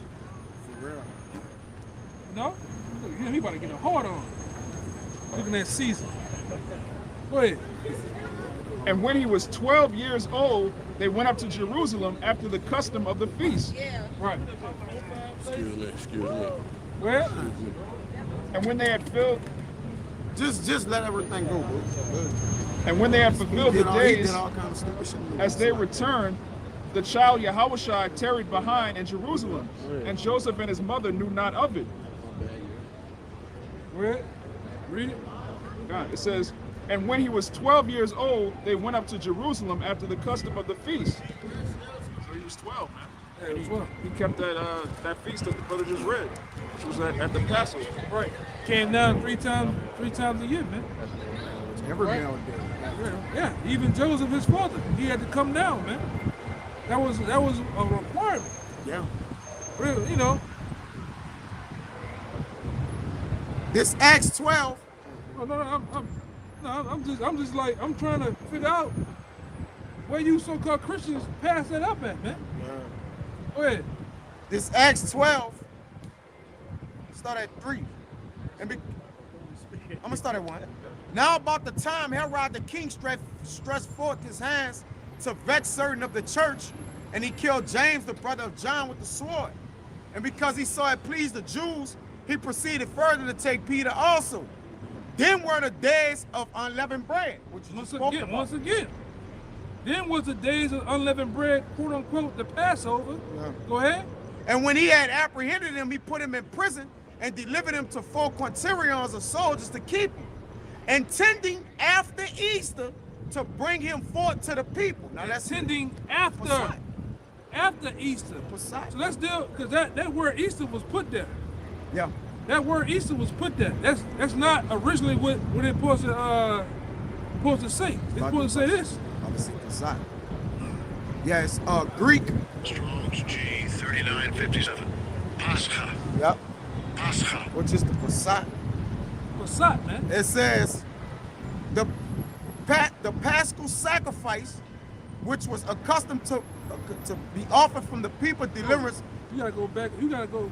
For real. No? Look at him, he about to get a hard on. Looking at Caesar. Go ahead. And when he was 12 years old, they went up to Jerusalem after the custom of the feast. Right. Excuse me. Well, And when they had filled, Just let everything go, bro. and when they had fulfilled the He days, did all kind of stupid shit. as they returned, the child Yahushua tarried behind in Jerusalem, and Joseph and his mother knew not of it. well, read it. God, it says, and when he was 12 years old, they went up to Jerusalem after the custom of the feast. So he was 12, man. Yeah, it was well. He kept that feast that the brother just read, which was at the Passover. Right. Came down three times a year, man. Every nowadays. Yeah, even Joseph, his father, he had to come down, man. That was a requirement. Yeah. Really, you know. This Acts 12. I'm just like, I'm trying to figure out where you so-called Christians pass that up at, man. Go ahead. This Acts 12. Start at 3. I'm gonna start at 1. Now about the time Herod the king stretched forth his hands to vex certain of the church, and he killed James, the brother of John, with the sword. And because he saw it pleased the Jews, he proceeded further to take Peter also. Then were the days of unleavened bread, which you spoke about. Once again. Then was the days of unleavened bread, quote unquote, the Passover. Yeah. Go ahead. And when he had apprehended him, he put him in prison and delivered him to 4 quintillions of soldiers to keep him, intending after Easter to bring him forth to the people. Now that's Ascending after Easter. Poseidon. So let's deal, because that word Easter was put there. Yeah. That word Easter was put there. That's not originally what it's supposed to say. It's supposed to say this. Obviously, Poseidon. Yeah, it's Greek. Strong's G3957. Pascha. Yep. Pascha. Which is the Poseidon. What's up, man? It says the Paschal sacrifice, which was accustomed to be offered from the people, deliverance. You gotta go back. You gotta go.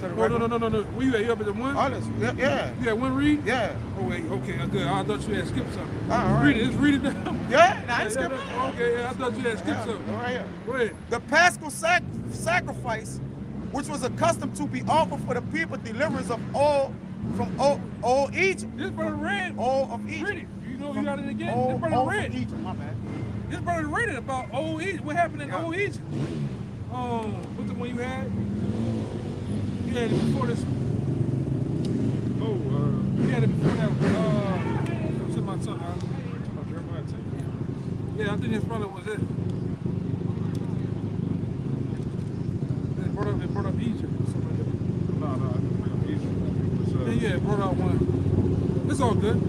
To the Oh, no. Where you at? You up at the one? Others. Yeah. You got one read? Yeah. Oh wait, okay, good. I thought you had skipped something. All right. Read it. Just read it down. Yeah. Now it's good. Okay, yeah, I thought you had skipped something. All right. Yeah. Go ahead. The Paschal sacrifice, which was accustomed to be offered for the people, deliverance of all Egypt. This brother read. All of Egypt. Read it. You know you got it again. All This brother of read. Egypt. My bad. This brother read it about old Egypt. What happened in Yeah. old Egypt? What's the one you had? You had it before this. You had it before that. What's in my tongue? Jeremiah 10. Yeah, I think this brother was it. It brought up Egypt. Or something like that. No, I didn't bring up Egypt. Yeah, it brought out one. It's all good.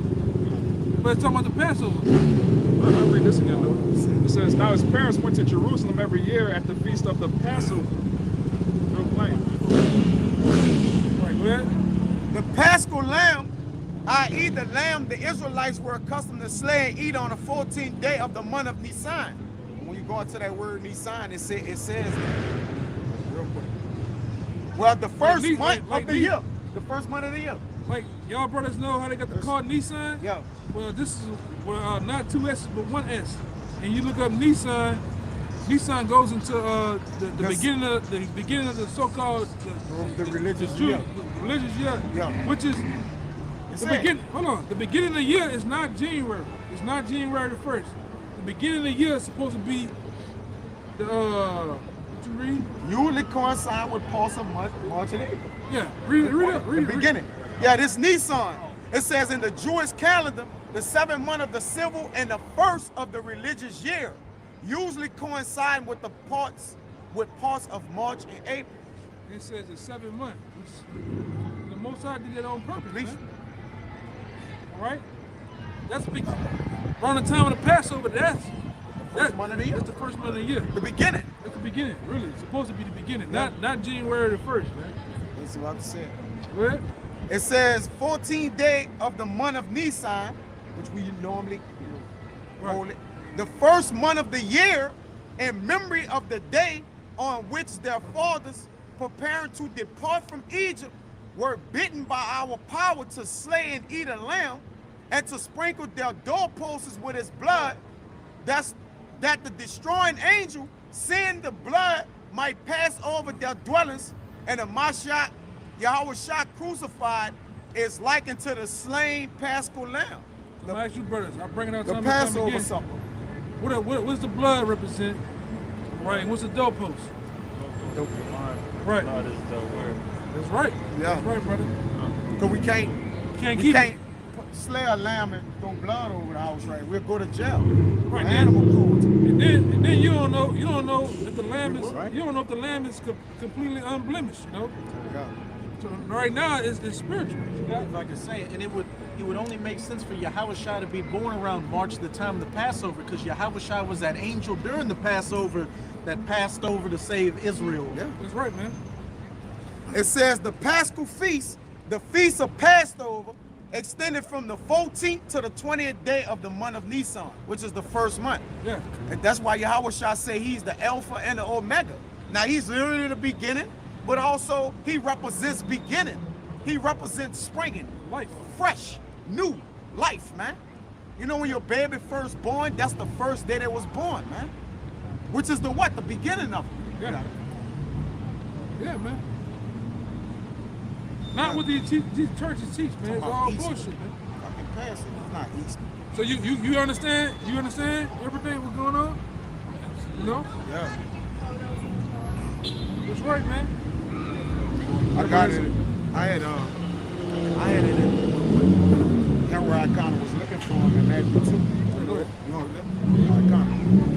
But it's talking about the Passover. I'll read this again, though. It says, now his parents went to Jerusalem every year at the feast of the Passover. Real plain. Right, go ahead. The Paschal lamb, i.e. the lamb the Israelites were accustomed to slay and eat on the 14th day of the month of Nisan. When you go into that word Nisan, it says that. Real quick. Well, the first month of the year. The first month of the year. Like, y'all brothers know how they got the car Nissan? Yeah. Well, this is not 2 S's, but 1 S. And you look up Nissan, Nissan goes into the beginning of the so-called The religious Jew- year. the religious year, Yeah. which is It's the it. beginning. Hold on, the beginning of the year is not January. It's not January the 1st. The beginning of the year is supposed to be the what you read? Usually coincide with pulse of March and April. Yeah, read it. The beginning. Yeah, this Nisan. It says in the Jewish calendar, the 7th month of the civil and the 1st of the religious year, usually coincide with parts of March and April. It says the 7th month. The Most High did that on purpose, man. All right? That's around the time of the Passover. That's First month of the year. That's the first month of the year. The beginning. That's the beginning, really. It's supposed to be the beginning, not January the 1st, man. That's what I'm saying. Right? It says 14th day of the month of Nisan, which we normally hold it. The first month of the year, in memory of the day on which their fathers, preparing to depart from Egypt, were bitten by our power to slay and eat a lamb, and to sprinkle their doorposts with its blood, that the destroying angel, seeing the blood, might pass over their dwellings, and the Mashiach, Yahushua crucified, is likened to the slain Paschal lamb. I'm gonna ask you brothers, I'll bring it out The time and time Passover again. supper. What's the blood represent? Right, and what's the doorpost? Right. That's right. Yeah. That's right, brother. Because we can't keep can't slay a lamb and throw blood over the house, right? We'll go to jail. Right. Animal cruelty. And then you don't know if the lamb is completely unblemished, you know? Yeah. So right now it's spiritual. If I could say it, and it would only make sense for Yahushua to be born around March, the time of the Passover, because Yahushua was that angel during the Passover that passed over to save Israel. Yeah. That's right, man. It says the Paschal feast, the feast of Passover, extended from the 14th to the 20th day of the month of Nisan, which is the first month. Yeah. And that's why Yahushua say he's the Alpha and the Omega. Now he's literally the beginning, but also he represents beginning. He represents springing, Life. fresh, new life, man. You know when your baby first born, that's the first day they was born, man. Which is the what? The beginning of it. Yeah. Yeah, man. Not what these churches teach, man. It's all bullshit, man. Fucking pass it. It's not Easter. So you understand? You understand everything what's going on? You know? Yeah. That's right, man. I got it. I had it in where I kind of was looking for him in Matthew 2. Go ahead.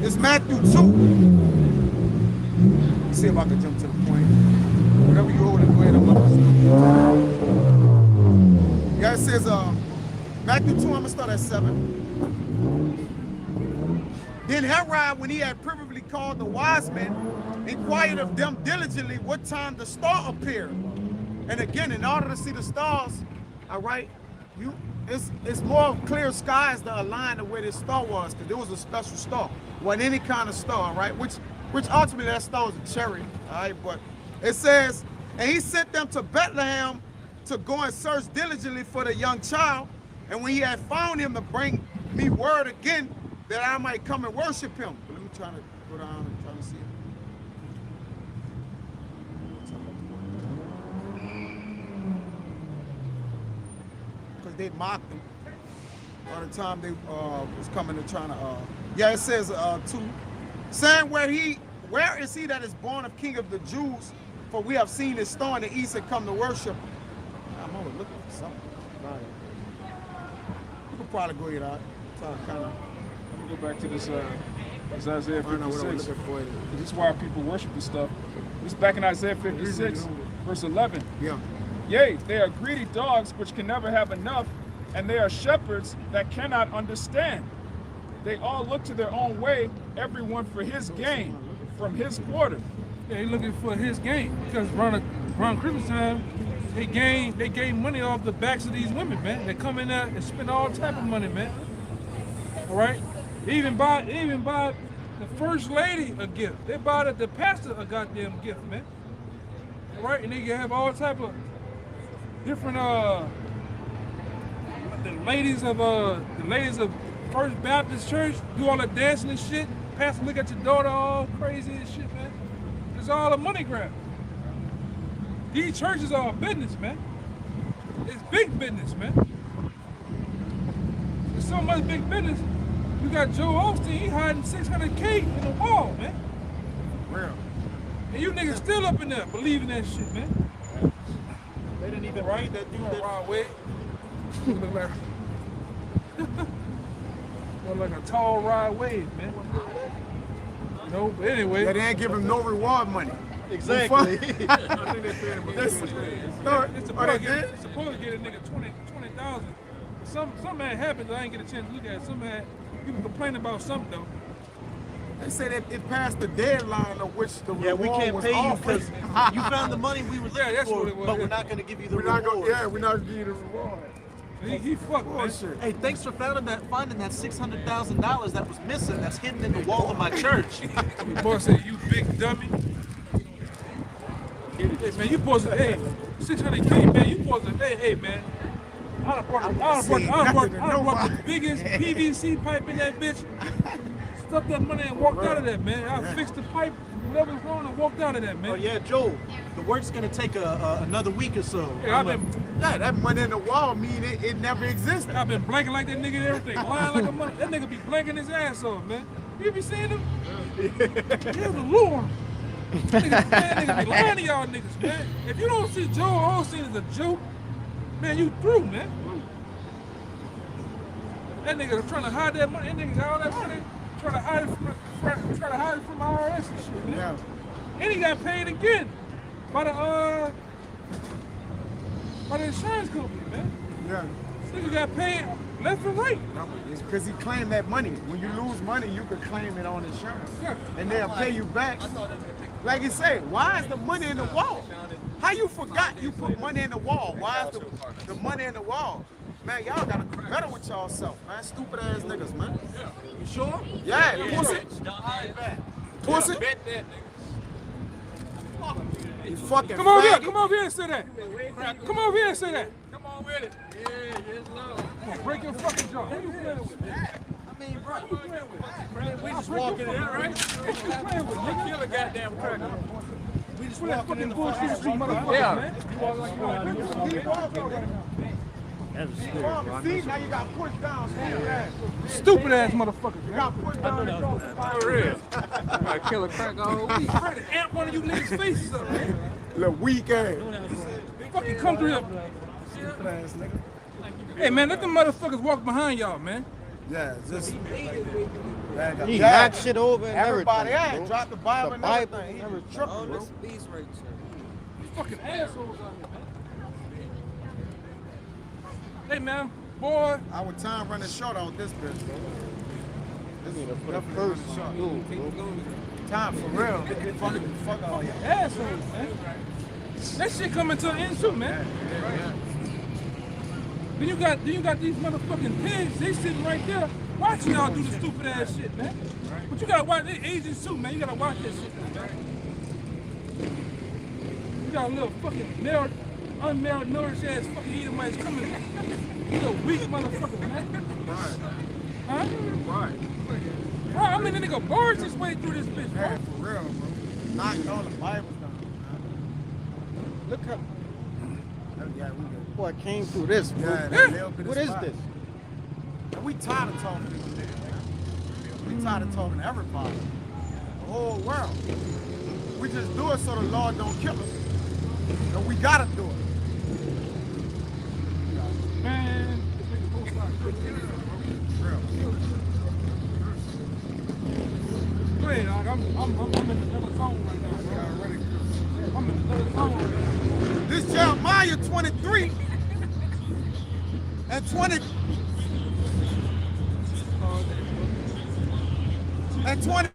It's Matthew 2. Let's see if I can jump to the point. Whatever you hold it, go ahead. Yeah, it says Matthew 2, I'm going to start at 7. Then Herod, when he had privily called the wise men, inquired of them diligently what time the star appeared. And again, in order to see the stars, all right, it's more clear skies to align to where this star was, because there was a special star. Wasn't any kind of star, right? Which ultimately that star was a chariot, all right? But it says, and he sent them to Bethlehem to go and search diligently for the young child. And when he had found him, to bring me word again that I might come and worship him. But let me try to go down and try to see it. Because they mocked him by the time they was coming and trying to yeah, it says 2, saying where is he that is born of King of the Jews, for we have seen his star in the east and come to worship. I'm always looking for something. Right. You could probably go ahead out. Kind of Let me go back to this Isaiah 56. This is why people worship this stuff. This is back in Isaiah 56, verse 11. yeah. Yea, they are greedy dogs which can never have enough, and they are shepherds that cannot understand. They all look to their own way, everyone for his gain, from his quarter. Yeah, he's looking for his gain, because around Christmas time, they gain money off the backs of these women, man. They come in there and spend all type of money, man. All right, they even buy the first lady a gift. They buy the pastor a goddamn gift, man. All right, and they can have all type of different the ladies of First Baptist Church do all the dancing and shit. Pastor look at your daughter all crazy and shit, man. It's all a money grab. These churches are a business, man. It's big business, man. There's so much big business. You got Joe Osteen, he hiding $600K in the wall, man. Real. And you niggas still up in there believing that shit, man. They didn't even read that dude. That, Wrong way. Look like a tall ride wave, man. You know, but anyway. Yeah, they ain't give him no reward money. exactly. It's supposed to get a nigga 20,000. Some man happens I ain't get a chance to look at it. Some man, people complain about something though. They said it passed the deadline of which the Yeah, we reward can't was pay you offered. because you found the money we were Yeah, looking that's for, what it was, but yeah. we're not going to give you the We're not reward. gonna, yeah, we're not gonna give you the reward. He fucked, man. Bullshit. Hey, thanks for finding that $600,000 that was missing. That's hidden in the wall of my church. The boy said, "You big dummy." Hey man, you supposed to, hey, 600K, man. You supposed to, hey man. I done brought the biggest PVC pipe in that bitch. Stuck that money and walked out of that, man. I fixed the pipe, whatever was wrong, and walked out of that, man. Oh yeah, Joe. The work's gonna take another week or so. Yeah, Yeah, that money in the wall mean it never existed. I've been blanking like that nigga and everything, lying like a mother. That nigga be blanking his ass off, man. You be seeing him? Yeah, the Lord. That nigga be lying to y'all niggas, man. If you don't see Joel Osteen as a joke, man, you through, man. That nigga trying to hide that money. That nigga got all that money, trying to hide it from IRS and shit, man. Yeah. And he got paid again by the insurance company, man. Yeah. This nigga got paid left and right. It's because he claimed that money. When you lose money, you could claim it on insurance. Yeah. And they'll pay you back. Like you say, why is the money in the wall? How you forgot you put money in the wall? Why is the money in the wall? Man, y'all gotta do better with y'all self, man. Stupid ass niggas, man. You sure? Yeah, pussy. Pussy. Bet that nigga. You fucking Come over here, faggot. come over here and say that. Come over here and say that. Come on with it. Yeah, yes, Lord. Come on, break your fucking jaw. Who you playing with, man? I mean, bro, Who you playing with? we just walking in, right? Who you playing with, nigga? Kill a goddamn cracker. We just that fucking bullshit street motherfucker, Yeah. man. You walk like See, now you got pushed down. Stupid ass. stupid ass motherfuckers, You man. got pushed down. For real. I kill a cracker all week. Try to amp one of you niggas' faces up, man. Little weak ass. Fucking come through here. Stupid ass nigga. Hey, man, let them motherfuckers walk behind y'all, man. Yeah, just. He knocked shit over and Everybody, everything, yeah, bro. dropped the Bible The and Bible everything. He and was everything. tripping, bro. Fucking assholes out here, man. Hey, man, boy. Our time running short on this bitch, bro. This is For the definitely first running short. dude, bro. Time for real. Fuck all y'all. Assholes, man. That shit coming to an end too, man. Then you got these motherfucking pigs. They sitting right there watching y'all do the stupid ass shit, man. But you gotta watch. They agents too, man. You gotta watch that shit, man. You got a little fucking unmarried, nourished ass fucking Edomites coming. You little weak motherfucker, man. Huh? Right. Bro, I mean, the nigga barged his way through this bitch, bro. Yeah, for real, bro. Knocked all the Bibles down. Look how Yeah, we good. boy came through this, bro. Yeah, that little bit of What is spot. this? And we tired of talking to these niggas. We tired of talking to everybody. The whole world. We just do it so the Lord don't kill us. And we gotta do it. Man, this nigga both sides crazy. Go ahead, dog. I'm in another zone right now, bro. I'm in another zone right now. This Jeremiah 23 and 20 and 20.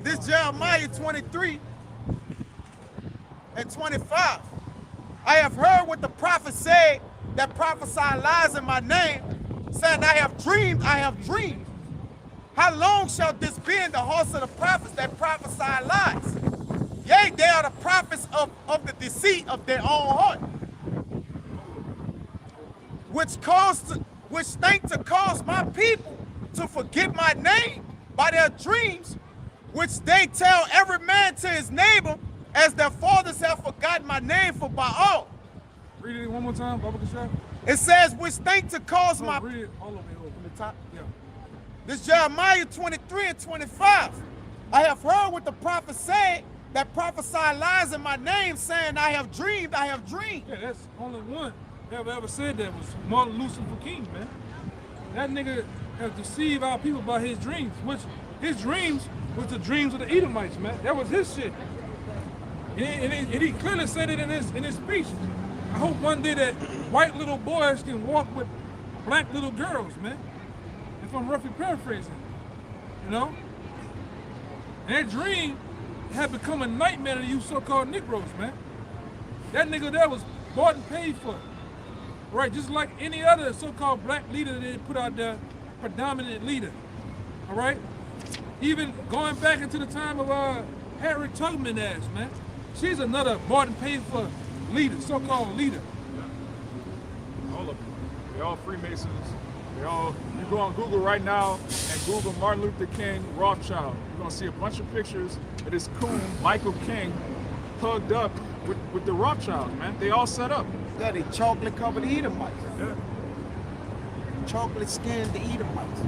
This Jeremiah 23 and 25. I have heard what the prophet said that prophesy lies in my name, saying, I have dreamed, I have dreamed. How long shall this be in the hearts of the prophets that prophesy lies? Yea, they are the prophets of the deceit of their own heart, which think to cause my people to forget my name by their dreams, which they tell every man to his neighbor, as their fathers have forgotten my name for Baal. Read it one more time, Baba Kashaf. It says, which think to cause my... Read it all the way over. From the top? Yeah. This Jeremiah 23 and 25. I have heard what the prophet said that prophesy lies in my name, saying, I have dreamed, I have dreamed. Yeah, that's only one that ever said that was Martin Luther King, man. That nigga has deceived our people by his dreams, which his dreams was the dreams of the Edomites, man. That was his shit. And he clearly said it in his speech. I hope one day that white little boys can walk with black little girls, man. If I'm roughly paraphrasing, you know? And that dream had become a nightmare to you so-called Negroes, man. That nigga there was bought and paid for, right? Just like any other so-called black leader that they put out there, predominant leader, all right? Even going back into the time of Harriet Tubman ass, man. She's another bought and paid for leader, so-called leader. All of them. They're all Freemasons. They're all, you go on Google right now and Google Martin Luther King Rothschild. You're gonna see a bunch of pictures of this coon, Michael King, hugged up with the Rothschilds, man. They all set up. Yeah, they chocolate covered Edomites. Yeah. Chocolate skinned Edomites.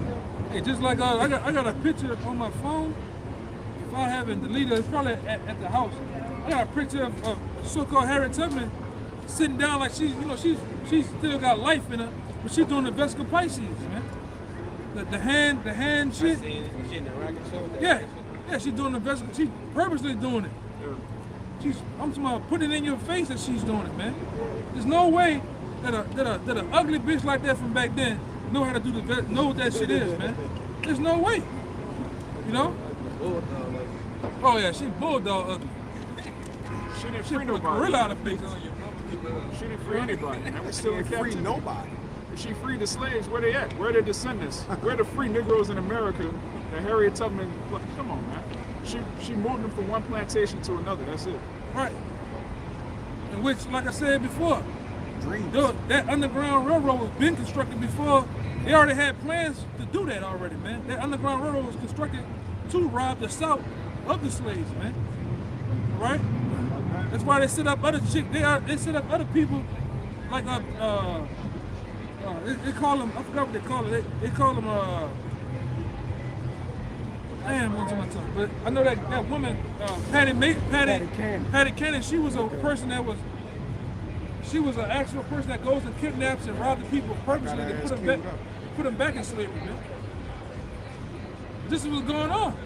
Hey, just like I got a picture on my phone. If I haven't deleted it, it's probably at the house. I got a picture of so-called Harriet Tubman sitting down like she's still got life in her, but she's doing the Vesica Pisces, man. The hand shit. Yeah, she's doing the Vesica. She's purposely doing it. I'm talking about putting it in your face that she's doing it, man. There's no way that an ugly bitch like that from back then know how to do know what that shit is, man. There's no way. You know? Oh yeah, she bulldog ugly. She didn't She free put a nobody. gorilla out of face. She didn't free anybody. And we still in Free captivity. nobody. If she freed the slaves, where they at? Where are their descendants? Where are the free Negroes in America that Harriet Tubman, look, come on, man. She moved them from one plantation to another, that's it. Right. In which, like I said before, Dreams. that Underground Railroad was been constructed before. They already had plans to do that already, man. That Underground Railroad was constructed to rob the South of the slaves, man. Right? That's why they set up other chicks. They set up other people like they call them. I forgot what they call it. They call them damn, what's on my tongue? But I know that woman, Patty Cannon. She was a person that was. She was an actual person that goes and kidnaps and robs the people purposely to put them back in slavery, man. This is what's going on.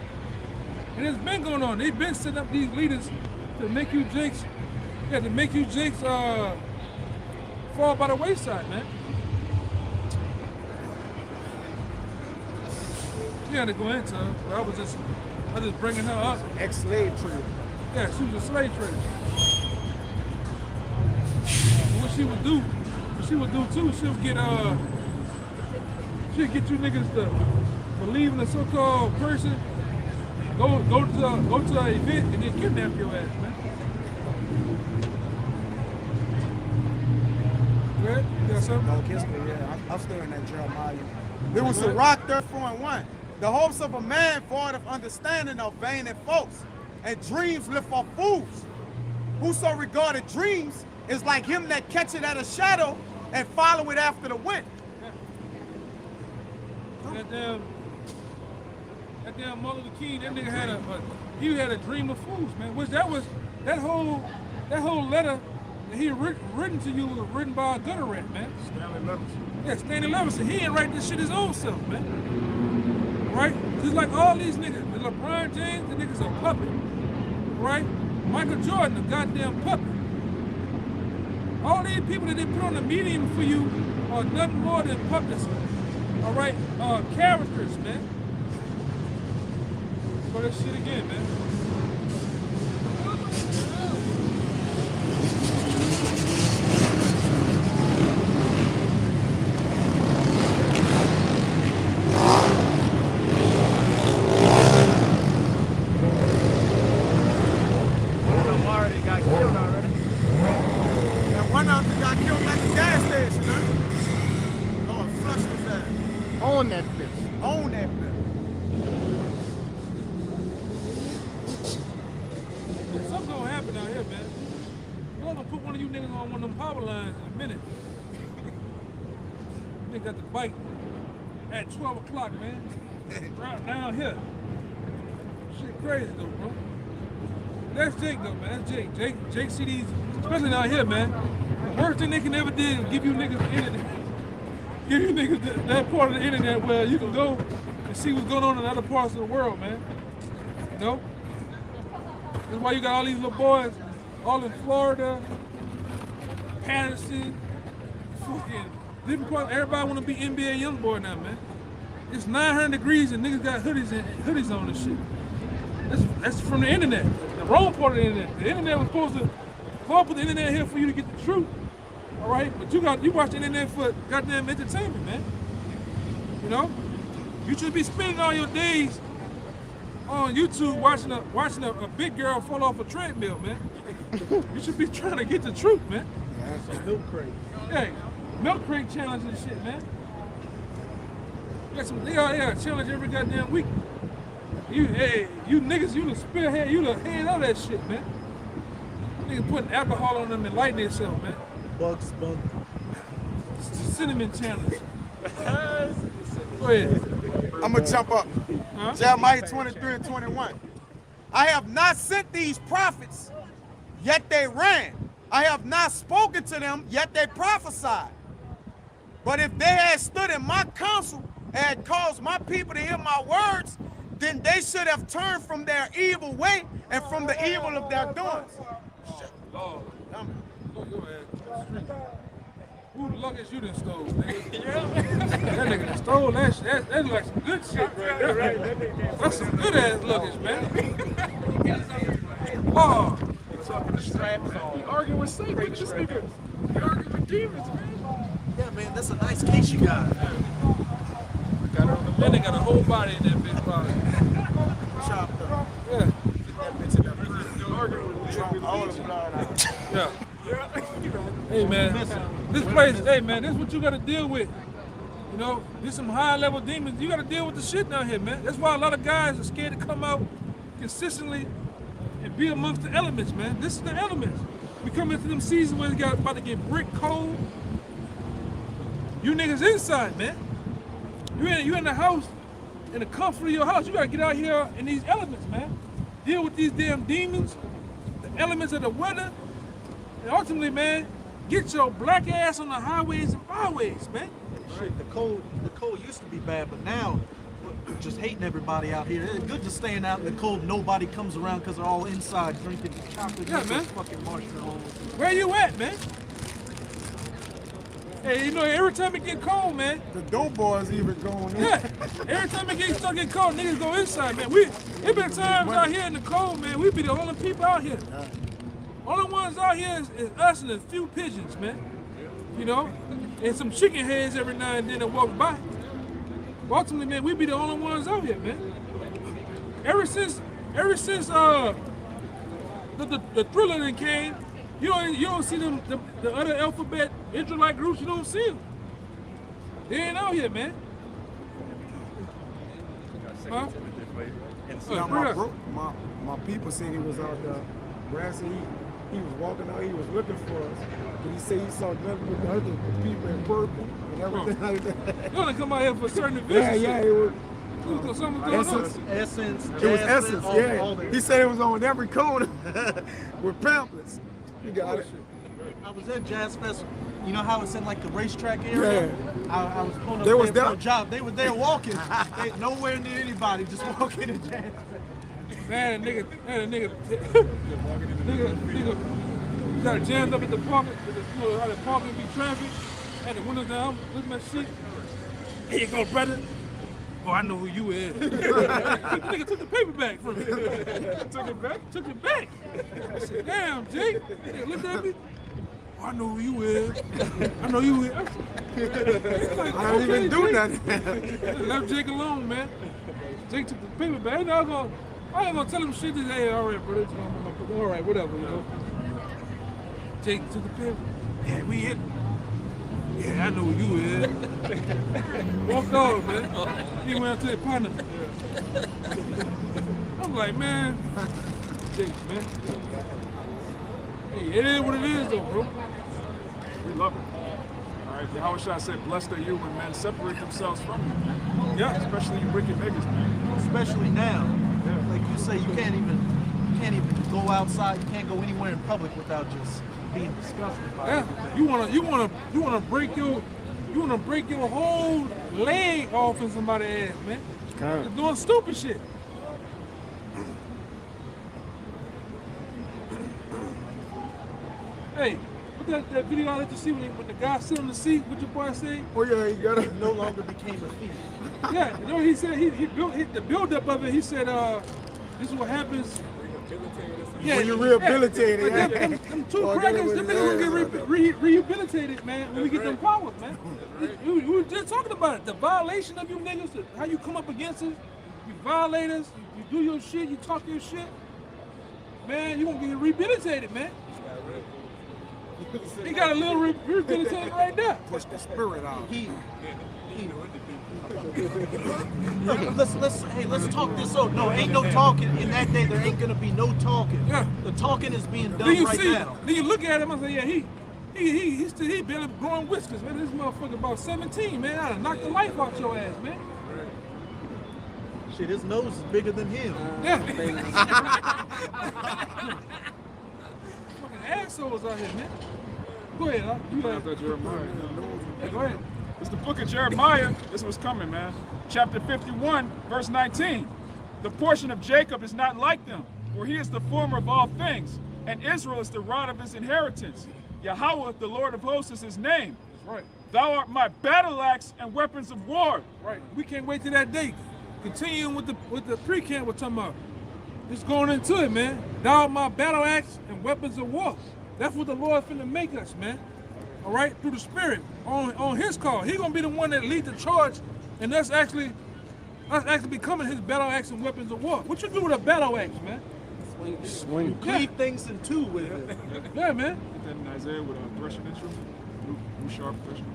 And it's been going on. They've been setting up these leaders to make you jakes, fall by the wayside, man. You had to go into her, but I was just bringing her up. Ex-slave trader. Yeah, she was a slave trader. And what she would do too, she'd get you niggas to believe in a so-called person, go to an event and then kidnap your ass, man. Good? You got something? No, kiss me, yeah. I'm still in that Jeremiah. There was a rock 34:1. The hopes of a man void of understanding are vain and false, and dreams live for fools. Whoso regarded dreams is like him that catch it at a shadow and follow it after the wind. That damn Martin Luther King, that nigga had a dream of fools, man. Which that whole letter that he written to you was written by a gutter rat, man. Stanley Levinson. Yeah, Stanley Levinson. He ain't write this shit his own self, man. Right? Just like all these niggas. The LeBron James, the nigga's a puppet. Right? Michael Jordan, a goddamn puppet. All these people that they put on the medium for you are nothing more than puppets. All right? Characters, man. Go that shit again, man. Own that bill. Something's gonna happen out here, man. I'm gonna put one of you niggas on one of them power lines in a minute. Nigga got the bike at 12 o'clock, man. Right down here. Shit crazy though, bro. That's Jake though, man. That's Jake. Jake see these, especially down here, man. The worst thing they can ever do is give you niggas the internet. Give you niggas that part of the internet where you can go and see what's going on in other parts of the world, man. You know? That's why you got all these little boys all in Florida, Patterson, fucking different parts. Everybody want to be NBA young boy now, man. It's 900 degrees and niggas got hoodies on and shit. That's from the internet. The wrong part of the internet. The internet was supposed to come up with the internet here for you to get the truth. All right, but you watch the internet for goddamn entertainment, man. You know, you should be spending all your days on YouTube watching a big girl fall off a treadmill, man. You should be trying to get the truth, man. Yeah, that's a milk crate. Hey, milk crate challenge and shit, man. They got challenge every goddamn week. You niggas, you the spearhead, you the head of that shit, man. Niggas putting alcohol on them and lighting themselves, man. Bugs Bunny. Cinnamon challenge. Go ahead. I'm gonna jump up. Huh? Jeremiah 23 and 21. I have not sent these prophets, yet they ran. I have not spoken to them, yet they prophesied. But if they had stood in my counsel and had caused my people to hear my words, then they should have turned from their evil way and from the evil of their doings. Lord, look your ass. Who the luggage you done stole, nigga? That nigga done stole that shit. That's like some good shit right there. That's some good ass luggage, man. Oh. He arguing with Satan. Look at this nigga. He arguing with demons, man. Yeah, man, that's a nice case you got. Then they got a whole body in that big body. Chopped up. Yeah. Get that bitch in that Trump all the blood out. Yeah. Hey man, this place, hey man, this is what you gotta deal with. You know, there's some high level demons. You gotta deal with the shit down here, man. That's why a lot of guys are scared to come out consistently and be amongst the elements, man. This is the elements. We come into them seasons where it's about to get brick cold. You niggas inside, man. You in the house, in the comfort of your house. You gotta get out here in these elements, man. Deal with these damn demons, the elements of the weather, and ultimately, man, get your black ass on the highways and byways, man. Shit, the cold used to be bad, but now we're just hating everybody out here. It's good to staying out in the cold. Nobody comes around because they're all inside drinking chocolate. Yeah, man. Fucking marshmallows. Where you at, man? Hey, you know, every time it get cold, man. The dope boys even going in. Yeah, every time it start getting cold, niggas go inside, man. It been times out here in the cold, man. We be the only people out here. Only ones out here is us and a few pigeons, man. You know, and some chicken heads every now and then that walk by. But ultimately, man, we be the only ones out here, man. Ever since the Thriller then came, you don't see them the other alphabet Israelite groups. You don't see them. They ain't out here, man. Huh? Now, my people said he was out there. Grassy, he was walking out, he was looking for us. But he said he saw nothing with the other people in purple and everything like that. You only come out here for certain events. Yeah, it was. Something going on. Essence, It was Jasmine, Essence, all yeah. He said it was on every corner with pamphlets. You got it. I was at Jazz Fest. You know how it's in like the racetrack area? Yeah. I was pulling up They was there for there. a job. They were there walking. They nowhere near anybody, just walking in Jazz Fest. Man, nigga, got jammed up at the park, how the parking be traffic, had the windows down, looking at shit. Here you go, brother. Oh, I know who you is. The nigga took the paper back from me. Took it back? Took it back. I said, damn, Jake. Nigga looked at me. Oh, I know who you is. I know you is. Like, I don't even do nothing. Left Jake alone, man. Jake took the paper back. I ain't gonna tell him shit that, hey, all right, brother. All right, whatever, you know. Jake took the paper. Yeah, we hit. Yeah, I know who you is. Walked off, man. He went up to the partner. I'm like, man, Jake, man. Hey, it is what it is, though, bro. We love it. All right, Yahushua said, blessed are you when men separate themselves from you. Yeah. Especially you wicked niggas, man. Especially now. Like you say, you can't even go outside, you can't go anywhere in public without just being disgusted by Yeah. everything. You wanna break your whole leg off in somebody's ass, man. You're doing stupid shit. Hey, what that video I let you see when the guy sit on the seat, what your boy say? Oh yeah, you got it. No longer became a thief. Yeah, you know he said he built the build up of it. He said this is what happens. Yeah, When you're rehabilitated, yeah. yeah. Them two Oh, crackers, get them it niggas with gonna get rehabilitated, man, when we get them powers, man. We were just talking about it. The violation of you niggas, how you come up against us, you violate us, you do your shit, you talk your shit, man, you gonna get rehabilitated, man. He got a little rehabilitated right there. Push the spirit out. Let's talk this out. No, ain't no talking. In that day, there ain't gonna be no talking. Yeah. The talking is being done Then you right see, now. then you look at him and say, yeah, he barely growing whiskers, man. This motherfucker about 17, man. I'd have knocked the life out your ass, man. Shit, his nose is bigger than him. Yeah. Fucking assholes out here, man. Go ahead, huh? You After Jeremiah. Hey, go ahead. It's the book of Jeremiah. This was coming, man. Chapter 51, verse 19. The portion of Jacob is not like them, for he is the former of all things, and Israel is the rod of his inheritance. Yahweh, the Lord of hosts, is his name. Right, Thou art my battle axe and weapons of war. right. We can't wait till that day. Continuing with the pre-camp we're talking about. Just going into it, man. Thou art my battle axe and weapons of war. That's what the Lord's finna make us, man. All right, through the Spirit, on His call. He gonna be the one that lead the charge, and that's actually becoming His battle axe and weapons of war. What you do with a battle axe, man? Swing. Cleave things in two with it. Yeah, man. Then in Isaiah with a threshing instrument, new sharp threshing.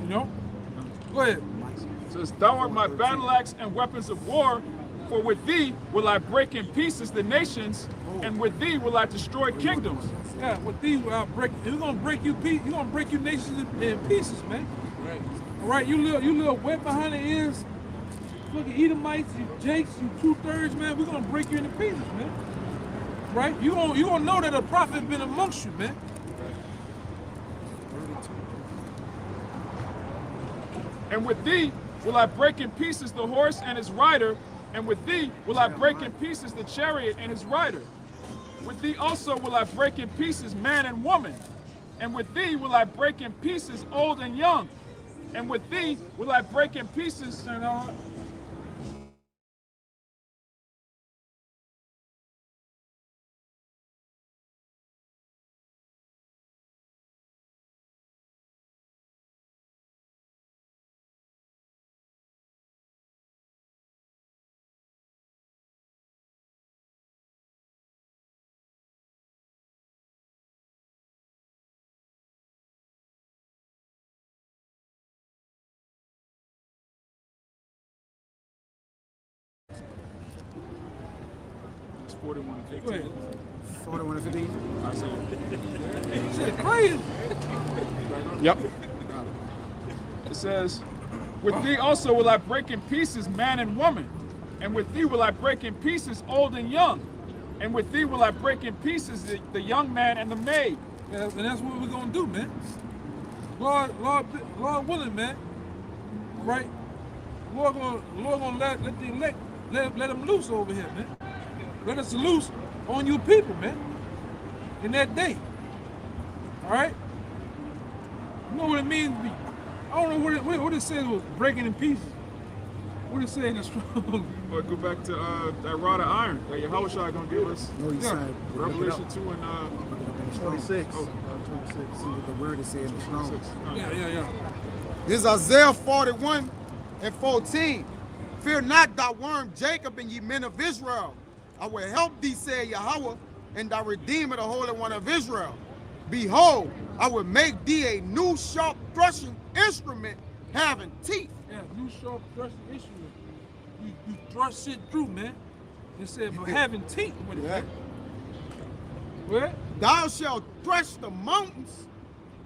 You know. Go ahead. It says, Thou art my battle axe and weapons of war, for with thee will I break in pieces the nations, and with thee will I destroy kingdoms. Yeah, with these break. He's gonna break you. He's gonna break you nations in pieces, man. Right. All right, you little wet behind the ears. Fucking Edomites, you Jakes, you 2/3, man. We're gonna break you into pieces, man. Right? You gonna know that a prophet been amongst you, man. And with thee will I break in pieces the horse and his rider, and with thee will I break in pieces the chariot and his rider. With thee also will I break in pieces man and woman, and with thee will I break in pieces old and young, and with thee will I break in pieces It's 41 and Go 15. ahead. 41 and 15. I say Shit, crazy. Yep. it says, with thee also will I break in pieces man and woman, and with thee will I break in pieces old and young, and with thee will I break in pieces the young man and the maid. Yeah, and that's what we're gonna do, man. Lord willing, man. Right? Lord gonna let the elect let them loose over here, man. Let us loose on you people, man. In that day. All right? You know what it means? I don't know what it says was breaking in pieces. What it say in the strong? Or go back to that rod of iron that Yahushua gonna give us. No, you said Revelation 2 and 26. 26. See what the word is saying in the strong. 6. Yeah. This is Isaiah 41 and 14. Fear not, thou worm Jacob, and ye men of Israel. I will help thee, said Yahweh, and thy Redeemer, the Holy One of Israel. Behold, I will make thee a new sharp threshing instrument having teeth. Yeah, new sharp threshing instrument. You thrust it through, man. It said, but having teeth with it, man. What? Thou shalt thresh the mountains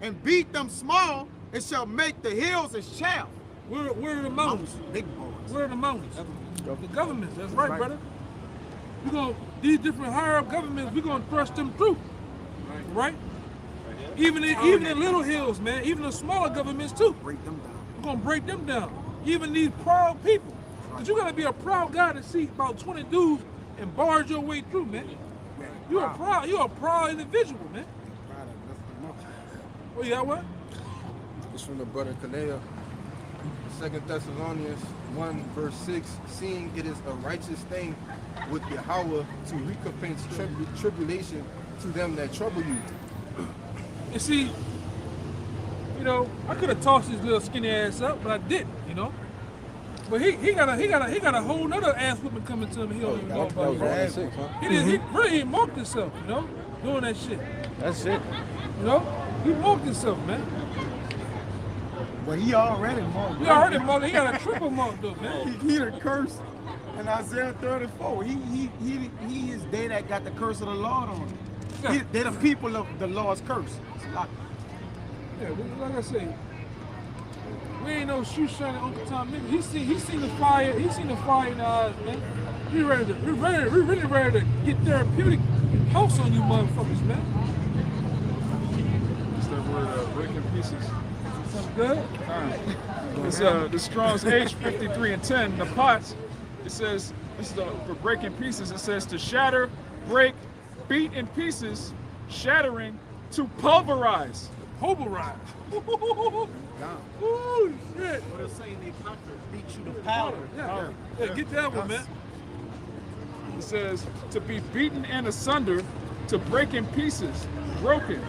and beat them small, and shall make the hills as chaff. Where are the mountains? Big boys. Where are the mountains? The governments. That's right, brother. These different higher up governments, we're gonna thrust them through. Right? Even in little hills, man. Even the smaller governments too. Break them down. We're gonna break them down. Even these proud people. Cause you gotta be a proud guy to see about 20 dudes and barge your way through, man. You're a proud individual, man. Oh, you got what? It's from the brother Kanea. 2 Thessalonians 1 verse 6. Seeing it is a righteous thing with Yahweh to recompense tribulation to them that trouble you. You see, I could have tossed his little skinny ass up, but I didn't, But he got a whole nother ass whipping coming to him. He don't even know about it. He really marked himself, doing that shit. That's it. He marked himself, man. But he already marked. He already marked. He got a triple mark though, man. He the curse in Isaiah 34. He is they that got the curse of the Lord on him. They're the people of the Lord's curse. Yeah, like I say, we ain't no shoe shining Uncle Tom. He seen the fire. He seen the fire in the eyes, man. We really ready to get therapeutic house on you, motherfuckers, man. It's that word, break in pieces. Something good? It's the Strong's H53 and 10. The pots. It says this is for breaking pieces. It says to shatter, break, beat in pieces, shattering, to pulverize. Pulverize. Ooh, shit. What they're saying, they conquer, beat you to powder. Yeah, get that one, man. It says to be beaten and asunder, to break in pieces, broken,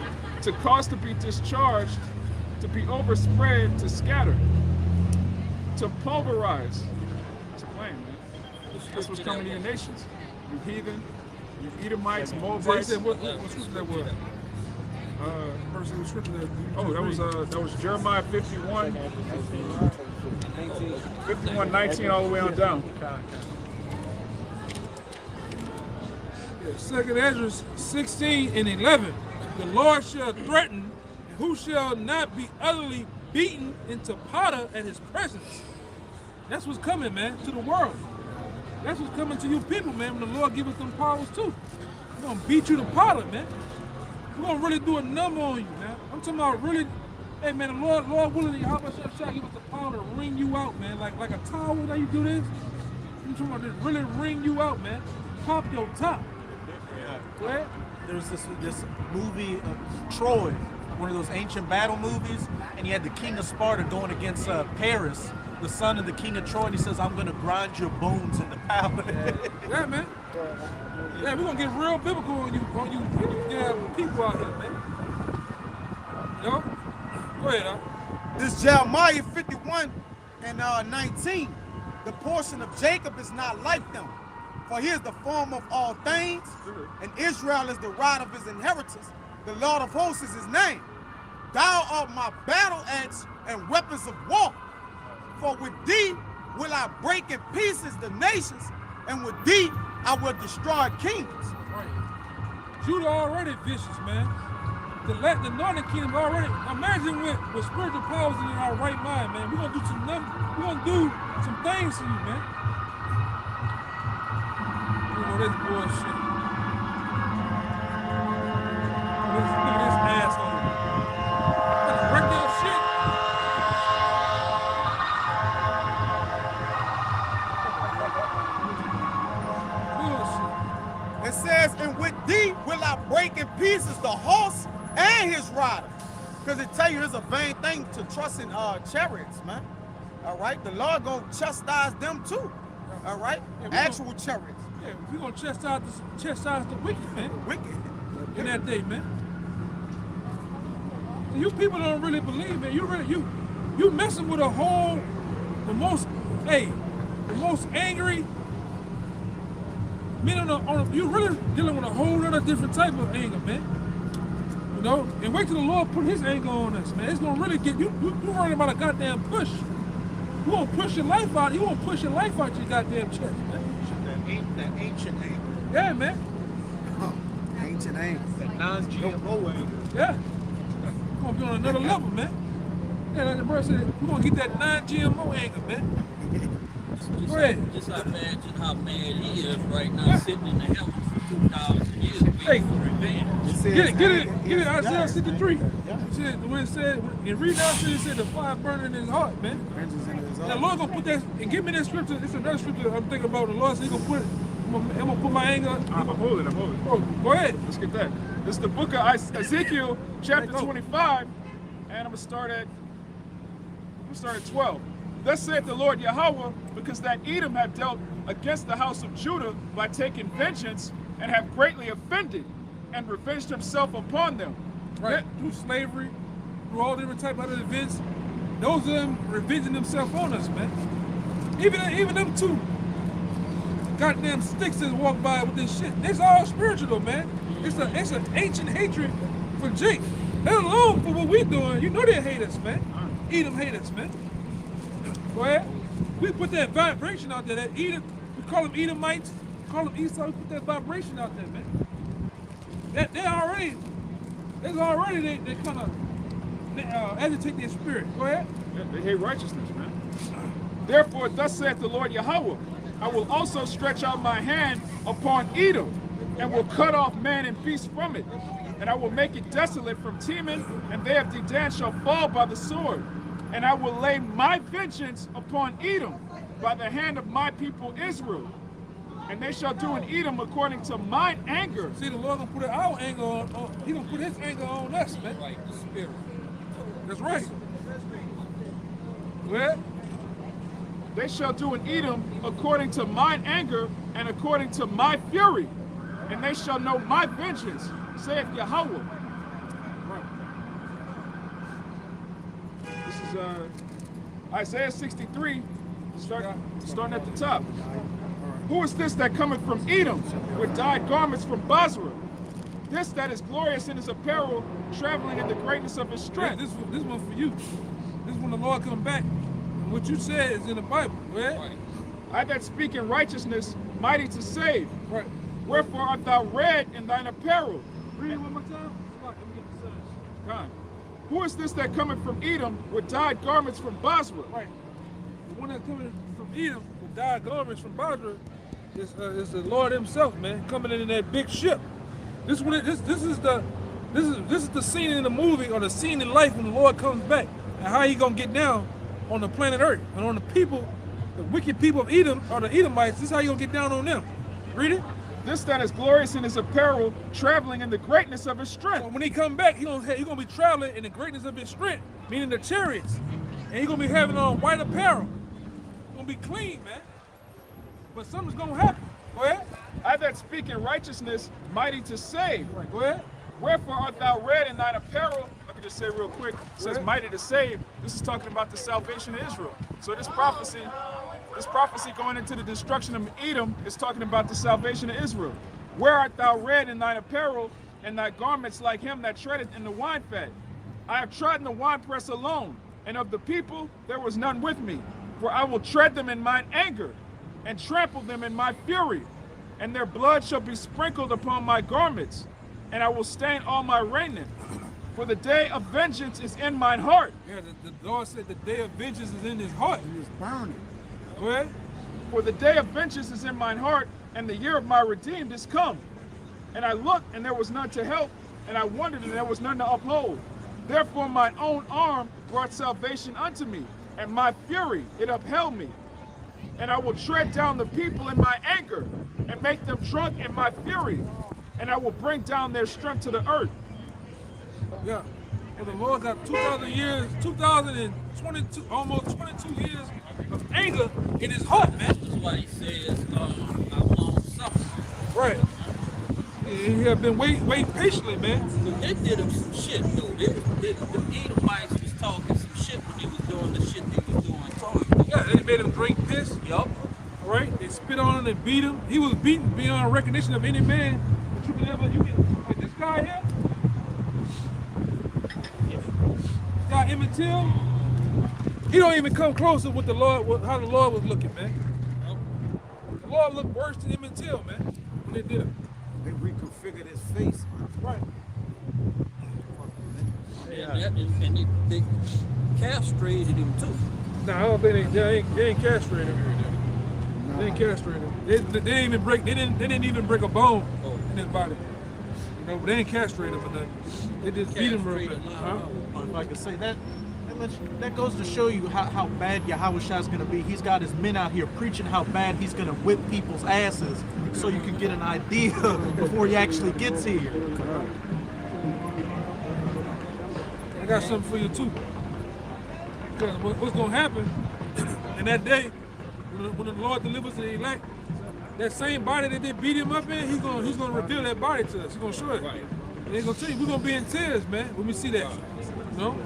to cause to be discharged, to be overspread, to scatter, to pulverize. It's plain, man. That's what's coming to your nations. You heathen, you Edomites, Moabites. What scripture that was? That was Jeremiah 51, 19 all the way on down. Second Ezra 16 and 11. The Lord shall threaten, and who shall not be utterly beaten into powder at his presence. That's what's coming, man, to the world. That's what's coming to you people, man, when the Lord give us them powers too. We're gonna beat you to powder, man. We're gonna really do a number on you, man. I'm talking about really, hey man, the Lord willing, how about shall give us the power to wring you out, man, like a towel, how you do this? I'm talking about this, really wring you out, man. Pop your top. Right? There's this movie, Troy, one of those ancient battle movies, and you had the king of Sparta going against Paris, the son of the king of Troy, and he says, I'm going to grind your bones into powder. Yeah, man. Yeah, we're going to get real biblical on you people out here, man. Go ahead, huh? This Jeremiah 51 and 19. The portion of Jacob is not like them. For he is the form of all things, and Israel is the rod of his inheritance. The Lord of hosts is his name. Thou art my battle axe and weapons of war. For with thee will I break in pieces the nations, and with thee I will destroy kingdoms. Right. Judah already vicious, man. The northern kingdom already. Imagine with spiritual powers in our right mind, man. We're gonna do some things to you, man. This bullshit. Look at this asshole. Wreck your shit. Bullshit. It says, and with thee will I break in pieces the horse and his rider. Because it tell you it's a vain thing to trust in chariots, man. All right? The Lord gonna chastise them too. All right? Actual chariots. Yeah, we're gonna chastise the wicked, man. Wicked. In that day, man. And you people don't really believe, man. You messing with the most angry men you really dealing with a whole other different type of anger, man. The know, and wait till the Lord put his anger on us, man. It's gonna really get you worrying about a goddamn push. You won't push your life out. You won't push your life out your goddamn chest, man. That ancient anger. Yeah, man. Ancient anger. That non-GMO anger. Yeah. We're gonna be on another level, man. Yeah, like the brother said, we're gonna get that non-GMO anger, man. Go ahead. Just imagine how mad he is right now, sitting in the heavens for 2,000 years waiting for revenge. Get it, Isaiah 63. When it said, and read out it said the fire burning in his heart, man. The Lord gonna put that, and give me that scripture. It's another scripture I'm thinking about. The Lord said, I'm gonna put my anger. I'm holding. Oh, go ahead. Let's get that. This is the book of Ezekiel, chapter 25, and I'm gonna start at 12. Thus saith the Lord Yahweh, because that Edom have dealt against the house of Judah by taking vengeance, and have greatly offended, and revenged himself upon them. Right. Through slavery, through all different type of other events, those of them revenging themselves on us, man. Even them two goddamn sticks that walk by with this shit. It's all spiritual though, man. It's an ancient hatred for Jake. Let alone for what we doing. You know they hate us, man. Edom hate us, man. Go ahead. We put that vibration out there. That Edom, we call them Edomites, call them Esau. We put that vibration out there, man. They kind of agitate their spirit. Go ahead. Yeah, they hate righteousness, man. Therefore, thus saith the Lord Yahweh, I will also stretch out my hand upon Edom, and will cut off man and beast from it. And I will make it desolate from Teman, and they of Dedan shall fall by the sword. And I will lay my vengeance upon Edom by the hand of my people Israel. And they shall do in Edom according to mine anger. See, the Lord gonna put our anger on. He gonna put his anger on us, man. Like the spirit. That's right. Well, They shall do in Edom according to mine anger and according to my fury. And they shall know my vengeance, saith Yahweh. This is Isaiah 63, starting at the top. Who is this that cometh from Edom with dyed garments from Basra? This that is glorious in his apparel, traveling in the greatness of his strength. this one for you. This is when the Lord come back. And what you said is in the Bible, right? I that speak in righteousness, mighty to save. Right. Wherefore art thou red in thine apparel? Read it one more time. Let me get the sense. God. Who is this that cometh from Edom with dyed garments from Basra? Right. The one that's coming from Edom with dyed garments from Basra is the Lord Himself, man, coming in that big ship. This is the scene in the movie or the scene in life when the Lord comes back and how He gonna get down on the planet Earth and on the people, the wicked people of Edom or the Edomites. This is how He gonna get down on them. Read it. This that is glorious in his apparel, traveling in the greatness of his strength. So when He come back, He gonna be traveling in the greatness of His strength, meaning the chariots, and He gonna be having on white apparel. Gonna be clean, man. But something's gonna happen. Go ahead. I that speak in righteousness, mighty to save. Right. Go ahead. Wherefore art thou red in thine apparel? I can just say real quick, it says mighty to save. This is talking about the salvation of Israel. So this prophecy going into the destruction of Edom is talking about the salvation of Israel. Where art thou red in thine apparel, and thy garments like him that treadeth in the wine fat? I have trodden the winepress alone, and of the people there was none with me. For I will tread them in mine anger, and trample them in my fury, and their blood shall be sprinkled upon my garments, and I will stain all my raiment. For the day of vengeance is in mine heart. Yeah, the Lord said the day of vengeance is in His heart. He was burning. Go ahead. For the day of vengeance is in mine heart, and the year of my redeemed is come. And I looked, and there was none to help, and I wondered, and there was none to uphold. Therefore mine own arm brought salvation unto me, and my fury it upheld me. And I will tread down the people in my anger, and make them drunk in my fury, and I will bring down their strength to the earth. Yeah. But the Lord got 2,000 years, 2,022, almost 22 years of anger in His heart, man. That's why He says, "How long suffering." Right. He have been waiting patiently, man. But they did him some shit, though. The Edomites was talking some shit when he was doing the shit they was doing to him. Yeah, they made him drink piss. Yup. All right. They spit on him and beat him. He was beaten beyond recognition of any man. But you can get this guy here. how Emmett Till, he don't even come close to what the Lord, how the Lord was looking, man. The Lord looked worse than Emmett Till, man, when they did it. They reconfigured his face, man. Right. And they castrated him too. Nah, I don't think they ain't castrated him. They ain't castrated him. They didn't even break. They didn't even break a bone in his body. You know, but they ain't castrated him or nothing. They just beat him real bad. Huh? If I could say that goes to show you how bad Yahushua going to be. He's got his men out here preaching how bad he's going to whip people's asses, so you can get an idea before he actually gets here. I got something for you too. Because what's gonna happen in that day when the Lord delivers the elect, that same body that they beat him up in, he's gonna reveal that body to us. He's gonna show it. Right. And he's gonna tell you we're gonna be in tears, man, when we see that. You know?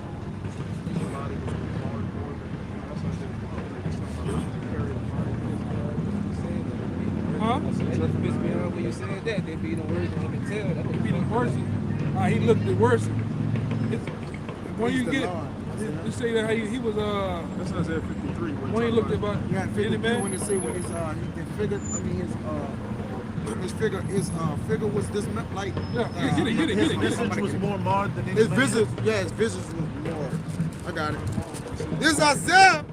Huh? When you said that, they beat him worse than Emmett Till. He beat him worse. He looked the worst. When you get, you say that how he was That's Isaiah 53. when he looked about Yeah, any 53 man. when they say when his figure, I mean his figure was this like Yeah, get it. His visage was more marred than his anything. visage, yeah, his visage was more. I got it. This is Isaiah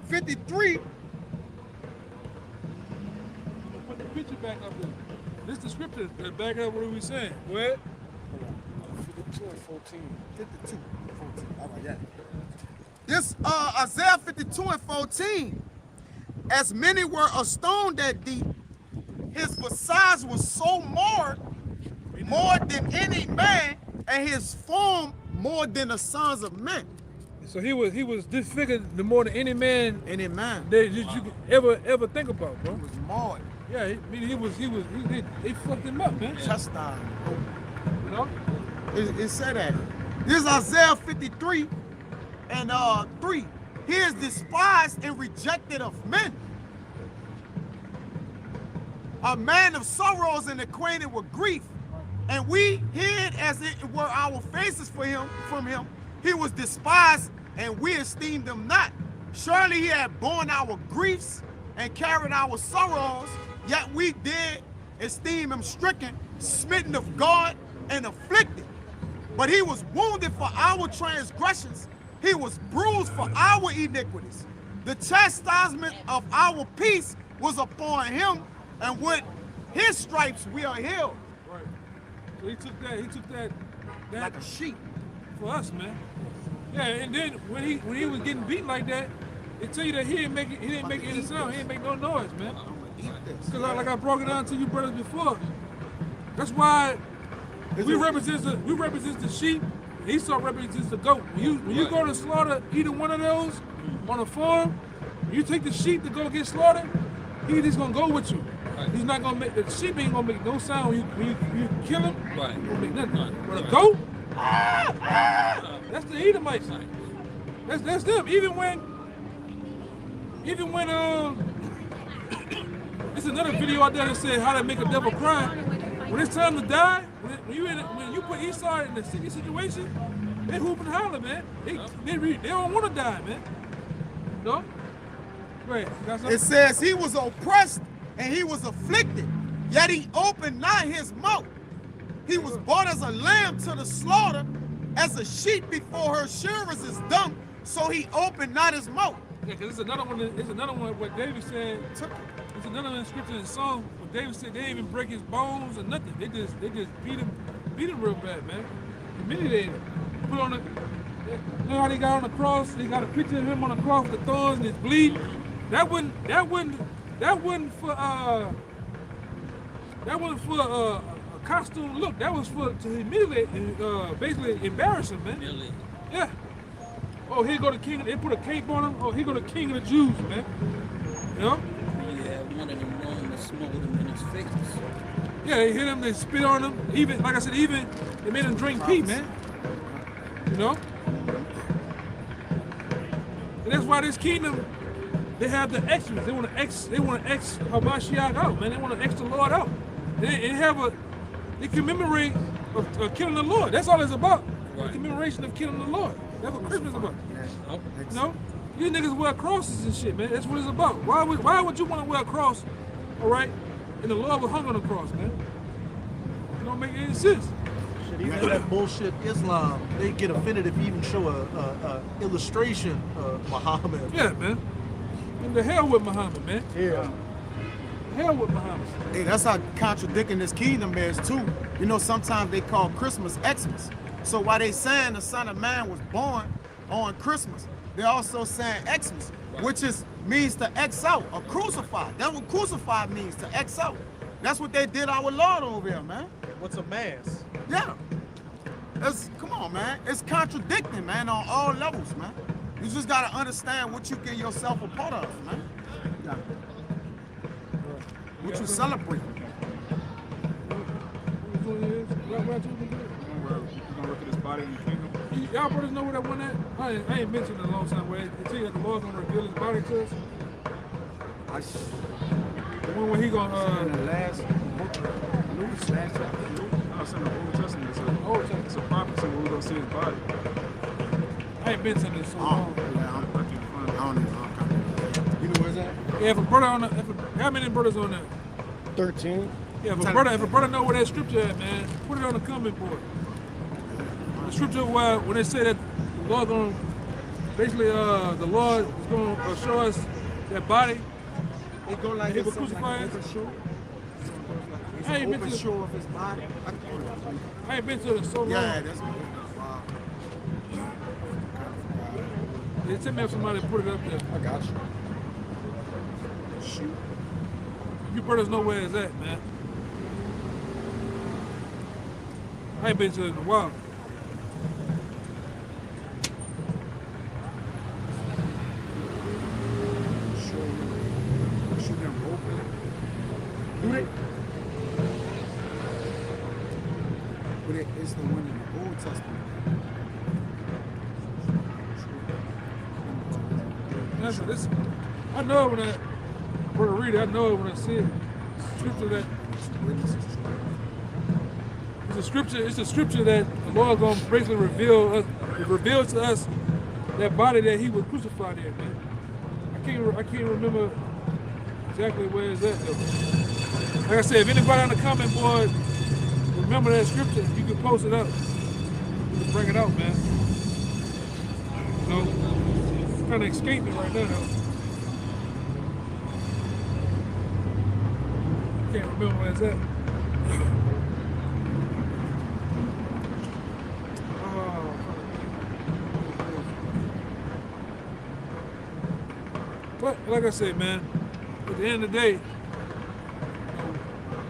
53. Put the picture back up there. This is the scripture that back up what we were saying. Go ahead. 52 and 14. 52 and 14. All right, yeah. This Isaiah 52 and 14. As many were astonished at thee, his visage was so marred, more than any man, and his form more than the sons of men. So he was disfigured the more than any man Any man. that you could ever think about, bro. He was marred, Yeah, they fucked him up, man. chastised. You know? It said that. This is Isaiah 53 and 3. He is despised and rejected of men, a man of sorrows and acquainted with grief. And we hid as it were our faces from him. He was despised and we esteemed him not. Surely he had borne our griefs and carried our sorrows, yet we did esteem him stricken, smitten of God, and afflicted. But he was wounded for our transgressions. He was bruised for our iniquities. The chastisement of our peace was upon him, and with his stripes we are healed. Right. So he took that Like a sheep. for us, man. Yeah, and then when he was getting beat like that, it tell you that he didn't make any sound. He didn't make no noise, man. Because like I broke it down to you brothers before. That's why we represent the sheep. Esau represents the goat. When you go to slaughter either one of those on a farm, you take the sheep to go get slaughtered, he's just gonna go with you. Right. He's not gonna make the sheep ain't gonna make no sound when you kill him. Right. He won't make nothing. But a goat, that's the Edomites. That's them. Even when it's another video out there that said how to make a devil cry. When it's time to die, when you put Esau in a sticky situation, they hoop and holler, man. They don't want to die, man. No? Right. It says he was oppressed and he was afflicted, yet he opened not his mouth. He was brought as a lamb to the slaughter, as a sheep before her shearers is dumb, so he opened not his mouth. Yeah, because it's another one what David said. It's another one in scripture in Psalm where David said they didn't even break his bones or nothing. They just beat him real bad, man. Humiliated him. Put on you know how they got on the cross? They got a picture of him on the cross with the thorns and it's bleeding. That wasn't for a costume look. That was for to humiliate and basically embarrass him, man. Really? Yeah. Oh, here go the king. They put a cape on him. Oh, here go the king of the Jews, man. You know? Yeah, one of them Romans smote him in his face. Yeah, they hit him. They spit on him. Even like I said, even they made him drink pee, man. You know? And that's why this kingdom, they have the extras. They want to ex Hamashiach out, man. They want to ex the Lord out. They commemorate of killing the Lord. That's all it's about. Right. The commemoration of killing the Lord. That's what Christmas is about. Nope. You know? These niggas wear crosses and shit, man. That's what it's about. Why would you want to wear a cross, all right, and the Lord was hung on the cross, man? It don't make any sense. Even that bullshit Islam, they get offended if you even show a illustration of Muhammad. Yeah, man. And the hell with Muhammad, man. Yeah. Hell with Muhammad. Hey, that's how contradicting this kingdom is too. You know, sometimes they call Christmas Xmas. So while they saying the Son of Man was born on Christmas, they're also saying Xmas, which means to X out or crucify. That's what crucified means, to X out. That's what they did our Lord over here, man. What's a mass? Yeah. Come on, man. It's contradicting, man, on all levels, man. You just gotta understand what you get yourself a part of, man. Yeah. What you celebrate. We're gonna look at his body in the kingdom. Y'all brothers know where that one at? I ain't mentioned it in a long time. Where they tell you that the Lord's gonna reveal his body to us. The one where he gonna In the last book, Luke's last chapter. No, it's in the Old Testament. It's a prophecy where we're gonna see his body. I ain't been to this so long. I don't even know. You know where's that? Yeah, if a brother on the, how many brothers on there? 13. Yeah, if a brother know where that scripture at, man, put it on the comment board. The scripture where when they say that the Lord gonna basically the Lord is gonna show us that body. It go like He this. will crucify us. It's I ain't an been open to- show of his body. I ain't been to it in so long. Yeah, that's wow. They tell me if somebody put it up there. I got you. Shoot. You brothers know where it's at, man. I ain't been to it in a while. Show them open. Do they? But it's the one in the Old Testament. That's this. I know it when I read it. I know it when I see it. Scripture that it's a scripture that the Lord gonna basically reveal to us that body that He was crucified in, man. I can't remember exactly where it's at though. Like I said, if anybody on the comment board remember that scripture, you can post it up. You can bring it out, man. You know, it's trying to escape me right now though. Can't remember where it's at. But like I said, man, at the end of the day,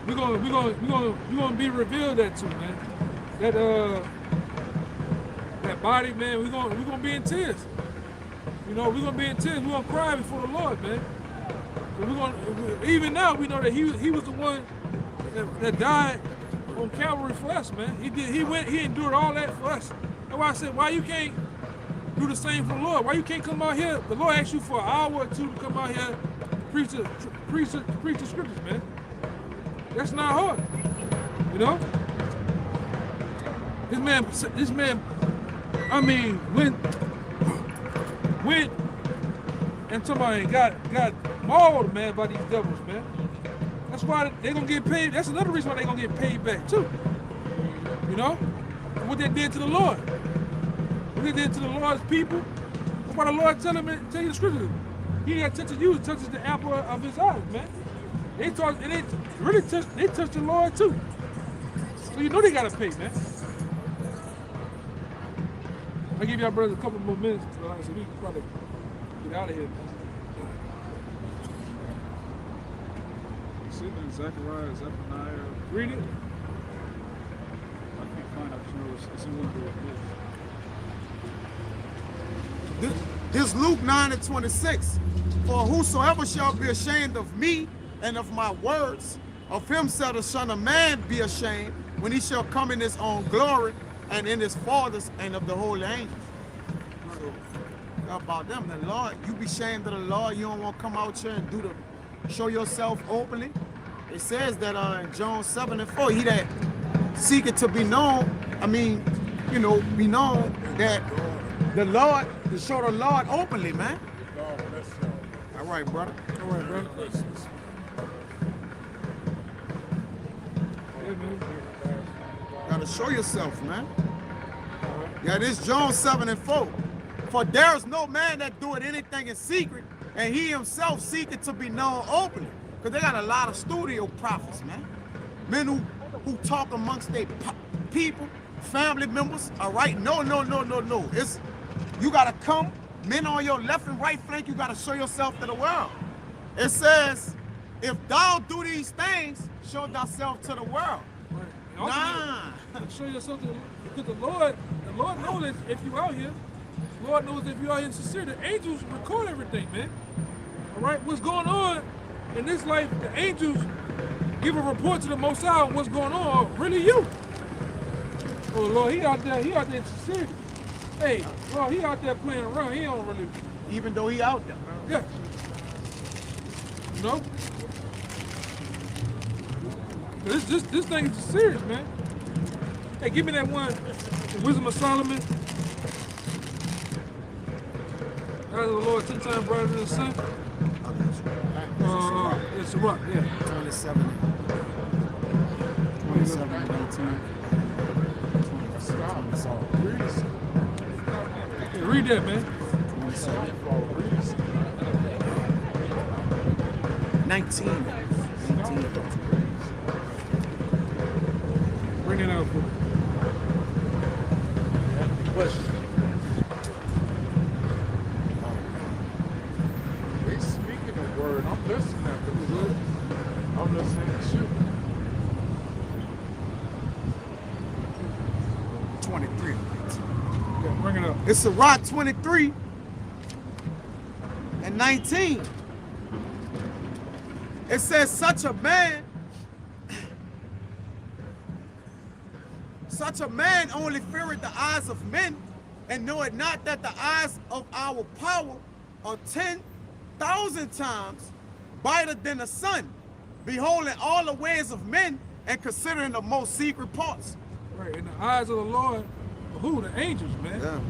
we're gonna be revealed that too, man. That body, man, we're gonna be in tears. You know, we're gonna be in tears. We're gonna cry before the Lord, man. Even now, we know that he was the one that died on Calvary for us, man. He endured all that for us. That's why I said, why you can't do the same for the Lord? Why you can't come out here? The Lord asked you for an hour or two to come out here, preach the scriptures, man. That's not hard, you know. This man, I mean, went and somebody got mauled, man, by these devils, man. That's why they're gonna get paid. That's another reason why they're gonna get paid back too. You know, what they did to the Lord, what they did to the Lord's people. That's why the Lord tell you the scripture. He ain't touches you, he touches the apple of his eyes, man. They touched the Lord too. So you know they gotta pay, man. I give y'all brothers a couple more minutes, so we can probably get out of here, man. See that Zechariah, Zephaniah. Read it. I can't find it. You know, it's in one of the books. This Luke 9:26. For whosoever shall be ashamed of me and of my words, of him shall the Son of Man be ashamed when he shall come in his own glory and in his Father's and of the holy angels. So, about them, the Lord, you be ashamed of the Lord. You don't want to come out here and show yourself openly. It says that in John 7:4, he that seeketh to be known, be known that the Lord, to show the Lord openly, man. All right, brother. All right, bro. Yeah, man. Gotta show yourself, man. Yeah, this John 7:4. For there is no man that doeth anything in secret, and he himself seeketh to be known openly. Because they got a lot of studio prophets, man. Men who talk amongst their people, family members. All right, no. It's you gotta come, men on your left and right flank. You gotta show yourself to the world. It says, if thou do these things, show thyself to the world. Nah. Show yourself because the Lord knows that if you out here, the Lord knows if you out here sincere. The angels record everything, man. All right, what's going on in this life? The angels give a report to the Most High on what's going on. Really, you? Oh Lord, he out there sincere. Hey, Lord, he out there playing around. He don't really. Even though he out there. Yeah. You know? This thing is serious, man. Hey, give me that one, the Wisdom of Solomon. Eyes of the Lord 10 times brighter than the sun. It's a rock, yeah. 27, 19. Hey, read that, man. 19. Bring it out for me. He's speaking the word. I'm listening to the I'm listening to you. 23. Yeah, bring it up. It's a rock 23 and 19. It says, such a man only feareth the eyes of men, and knoweth not that the eyes of our power are 10,000 times brighter than the sun, beholding all the ways of men and considering the most secret parts. Right, in the eyes of the Lord, who? The angels, man. Yeah.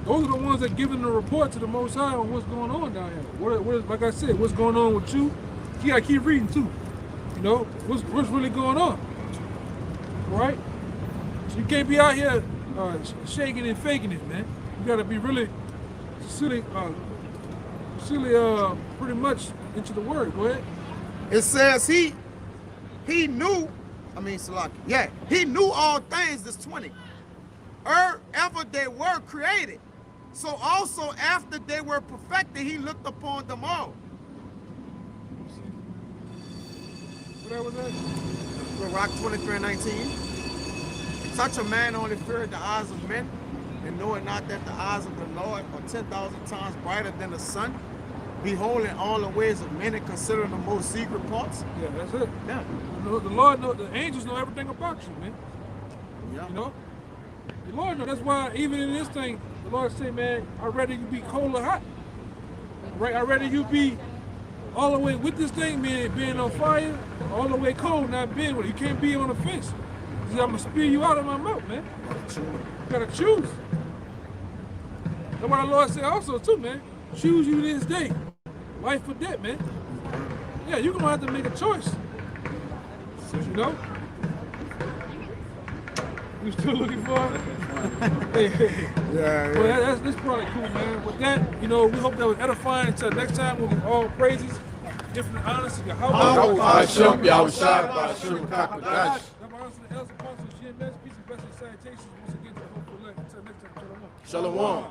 Those are the ones that giving the report to the Most High on what's going on down here. What is, like I said, what's going on with you? You gotta keep reading too. You know, what's really going on? Right? So you can't be out here shaking and faking it, man. You gotta be really silly, pretty much into the word. Go ahead. It says he knew, he knew all things, this 20. Ever they were created. So also after they were perfected, he looked upon them all. What that was that? Rock 23 and 19. Such a man only feared the eyes of men, and knowing not that the eyes of the Lord are 10,000 times brighter than the sun, beholding all the ways of men and considering the most secret parts. Yeah, that's it. Yeah. The Lord knows, the angels know everything about you, man. Yeah. You know? The Lord knows. That's why even in this thing, the Lord say, man, I'd rather you be cold or hot. Right? I'd rather you be all the way with this thing, man, being on fire, all the way cold, not being with it. You can't be on the fence. I'm gonna spew you out of my mouth, man. You gotta choose. That's what the Lord said also too, man. Choose you this day. Life or death, man. Yeah, you're gonna have to make a choice. You know? You still looking for it? Yeah. Well, that's probably cool, man. With that, you know, we hope that was edifying. Until next time, we'll give all praises, different honors to Yahweh. Hashem Yahushua Bashim Kakadash. Salutations once again to the hopeful elect. Until next time, shalom. Shalom.